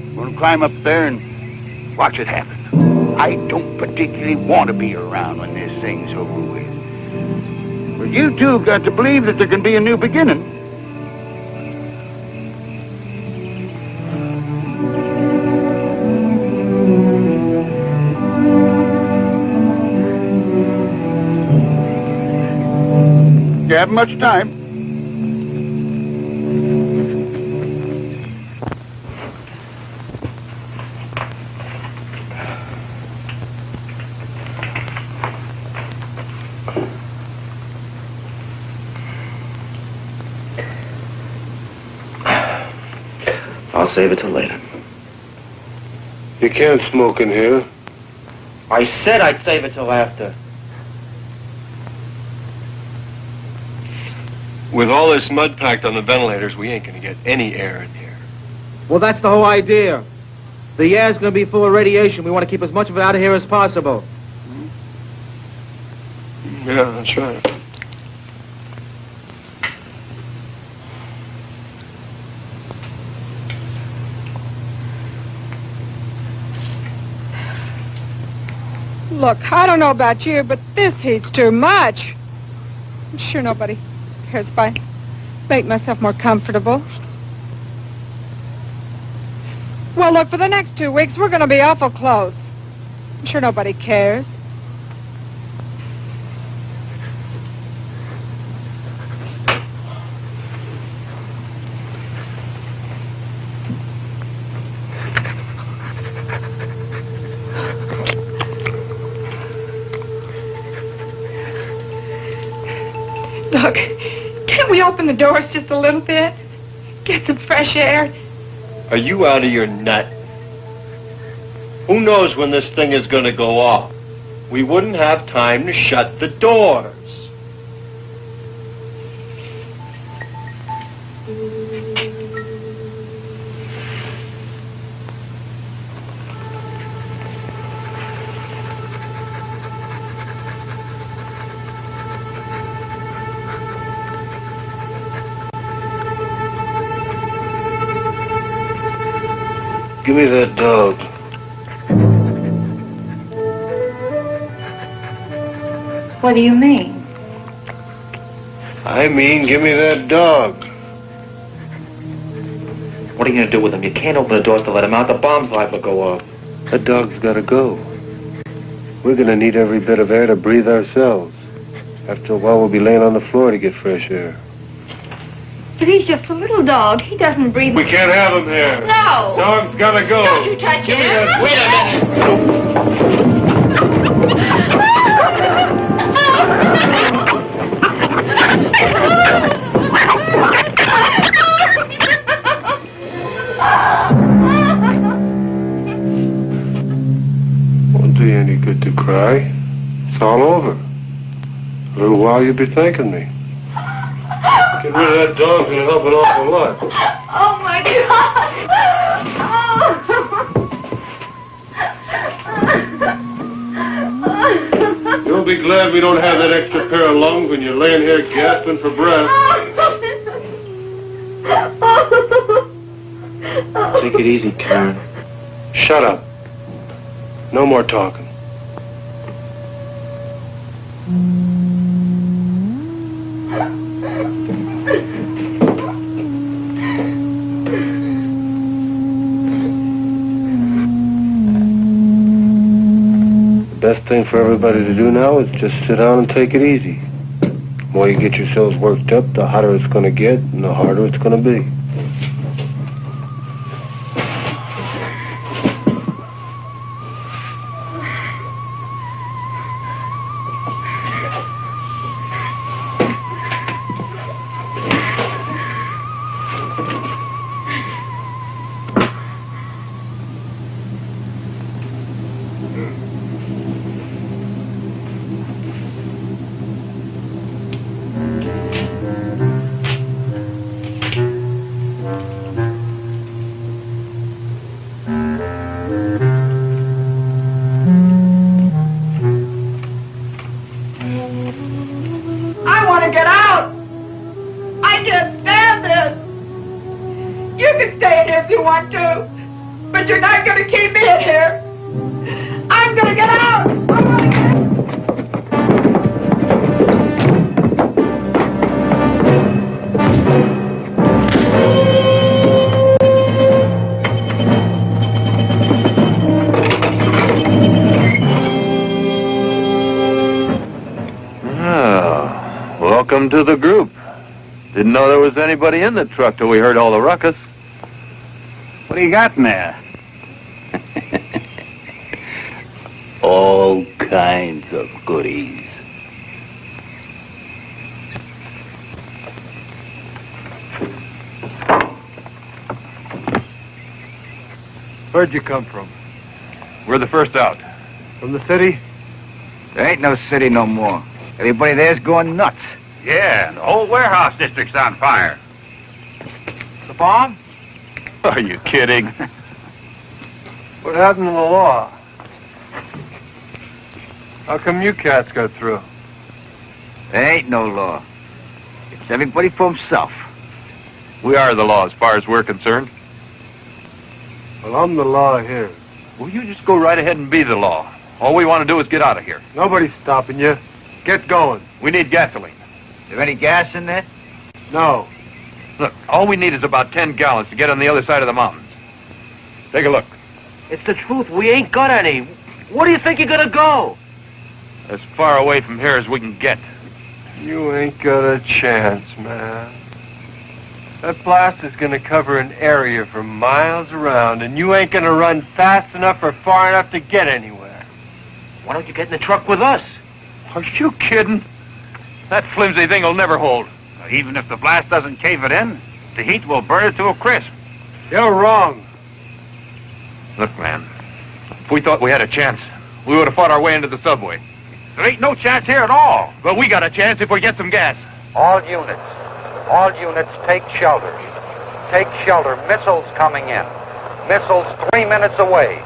I'm going to climb up there and watch it happen. I don't particularly want to be around when this thing's over with. But you two have got to believe that there can be a new beginning. You haven't much time. I'll save it till later. You can't smoke in here. I said I'd save it till after. With all this mud packed on the ventilators, we ain't gonna get any air in here. Well, that's the whole idea. The air's going to be full of radiation. We want to keep as much of it out of here as possible. Yeah, that's right. Look, I don't know about you, but this heat's too much. I'm sure nobody cares if I make myself more comfortable. Well, look, for the next 2 weeks, we're going to be awful close. I'm sure nobody cares. Look, can't we open the doors just a little bit? Get some fresh air. Are you out of your nut? Who knows when this thing is going to go off? We wouldn't have time to shut the doors. Give me that dog. What do you mean? I mean, give me that dog. What are you going to do with him? You can't open the doors to let him out. The bomb's liable to go off. That dog's got to go. We're going to need every bit of air to breathe ourselves. After a while, we'll be laying on the floor to get fresh air. But he's just a little dog. He doesn't breathe. We can't have him here. No. Dog's got to go. Don't you touch him. Wait a minute. Won't do you any good to cry. It's all over. A little while you'll be thanking me. Get rid of that dog's gonna help an awful lot. Oh, my God. You'll be glad we don't have that extra pair of lungs when you're laying here gasping for breath. Take it easy, Karen. Shut up. No more talking. The best thing for everybody to do now is just sit down and take it easy. The more you get yourselves worked up, the hotter it's going to get, and the harder it's going to be. Welcome to the group. Didn't know there was anybody in the truck till we heard all the ruckus. What do you got in there? All kinds of goodies. Where'd you come from? We're the first out. From the city? There ain't no city no more. Everybody there's going nuts. Yeah, the whole warehouse district's on fire. The bomb? Are you kidding? What happened to the law? How come you cats got through? There ain't no law. It's everybody for himself. We are the law as far as we're concerned. Well, I'm the law here. Well, you just go right ahead and be the law. All we want to do is get out of here. Nobody's stopping you. Get going. We need gasoline. There any gas in there? No. Look, all we need is about 10 gallons to get on the other side of the mountains. Take a look. It's the truth. We ain't got any. Where do you think you're gonna go? As far away from here as we can get. You ain't got a chance, man. That blast is gonna cover an area for miles around, and you ain't gonna run fast enough or far enough to get anywhere. Why don't you get in the truck with us? Are you kidding? That flimsy thing will never hold. Even if the blast doesn't cave it in, the heat will burn it to a crisp. You're wrong. Look, man, if we thought we had a chance, we would have fought our way into the subway. There ain't no chance here at all. But we got a chance if we get some gas. All units, take shelter. Take shelter. Missiles coming in. Missiles 3 minutes away.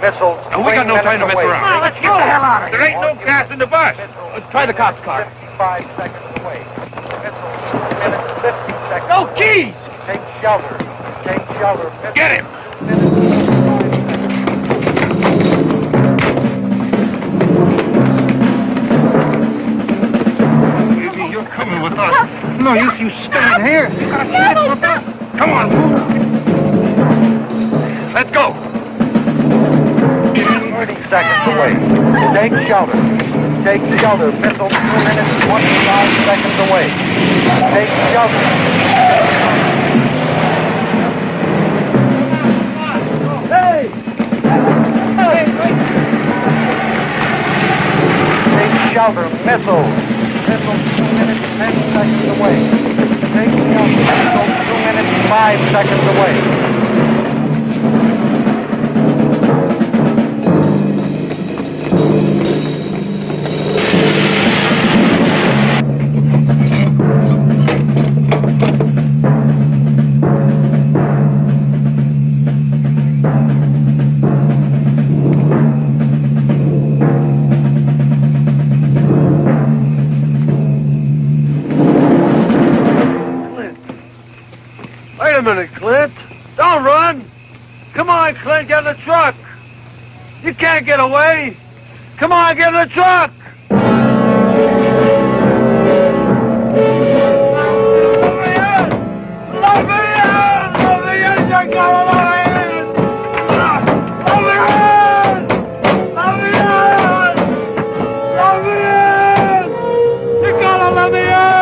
Missiles 3 minutes away. And we got no time to mess around. Well, let's get the hell out of here. There ain't no gas in the bus. Let's try the cop's car. 55 seconds away. Missiles 3 minutes, 50 seconds No away. keys! Take shelter. Take shelter. Missiles, Get him! You're coming with us. No use you staying here. You gotta stand with us. Come on, move. Let's go. 30 seconds away. Take shelter. Take shelter. Missile 2 minutes, 25 seconds away. Take shelter. Hey! Take shelter. Missile. Missile 2 minutes, 10 seconds away. Take shelter. Missile 2 minutes, 5 seconds away. Wait a minute, Clint. Don't run. Come on, Clint, get in the truck. You can't get away. Come on, get in the truck. You gotta let me in!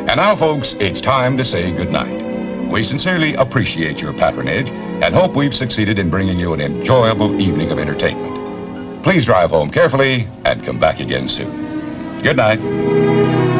And now, folks, it's time to say goodnight. We sincerely appreciate your patronage and hope we've succeeded in bringing you an enjoyable evening of entertainment. Please drive home carefully and come back again soon. Good night.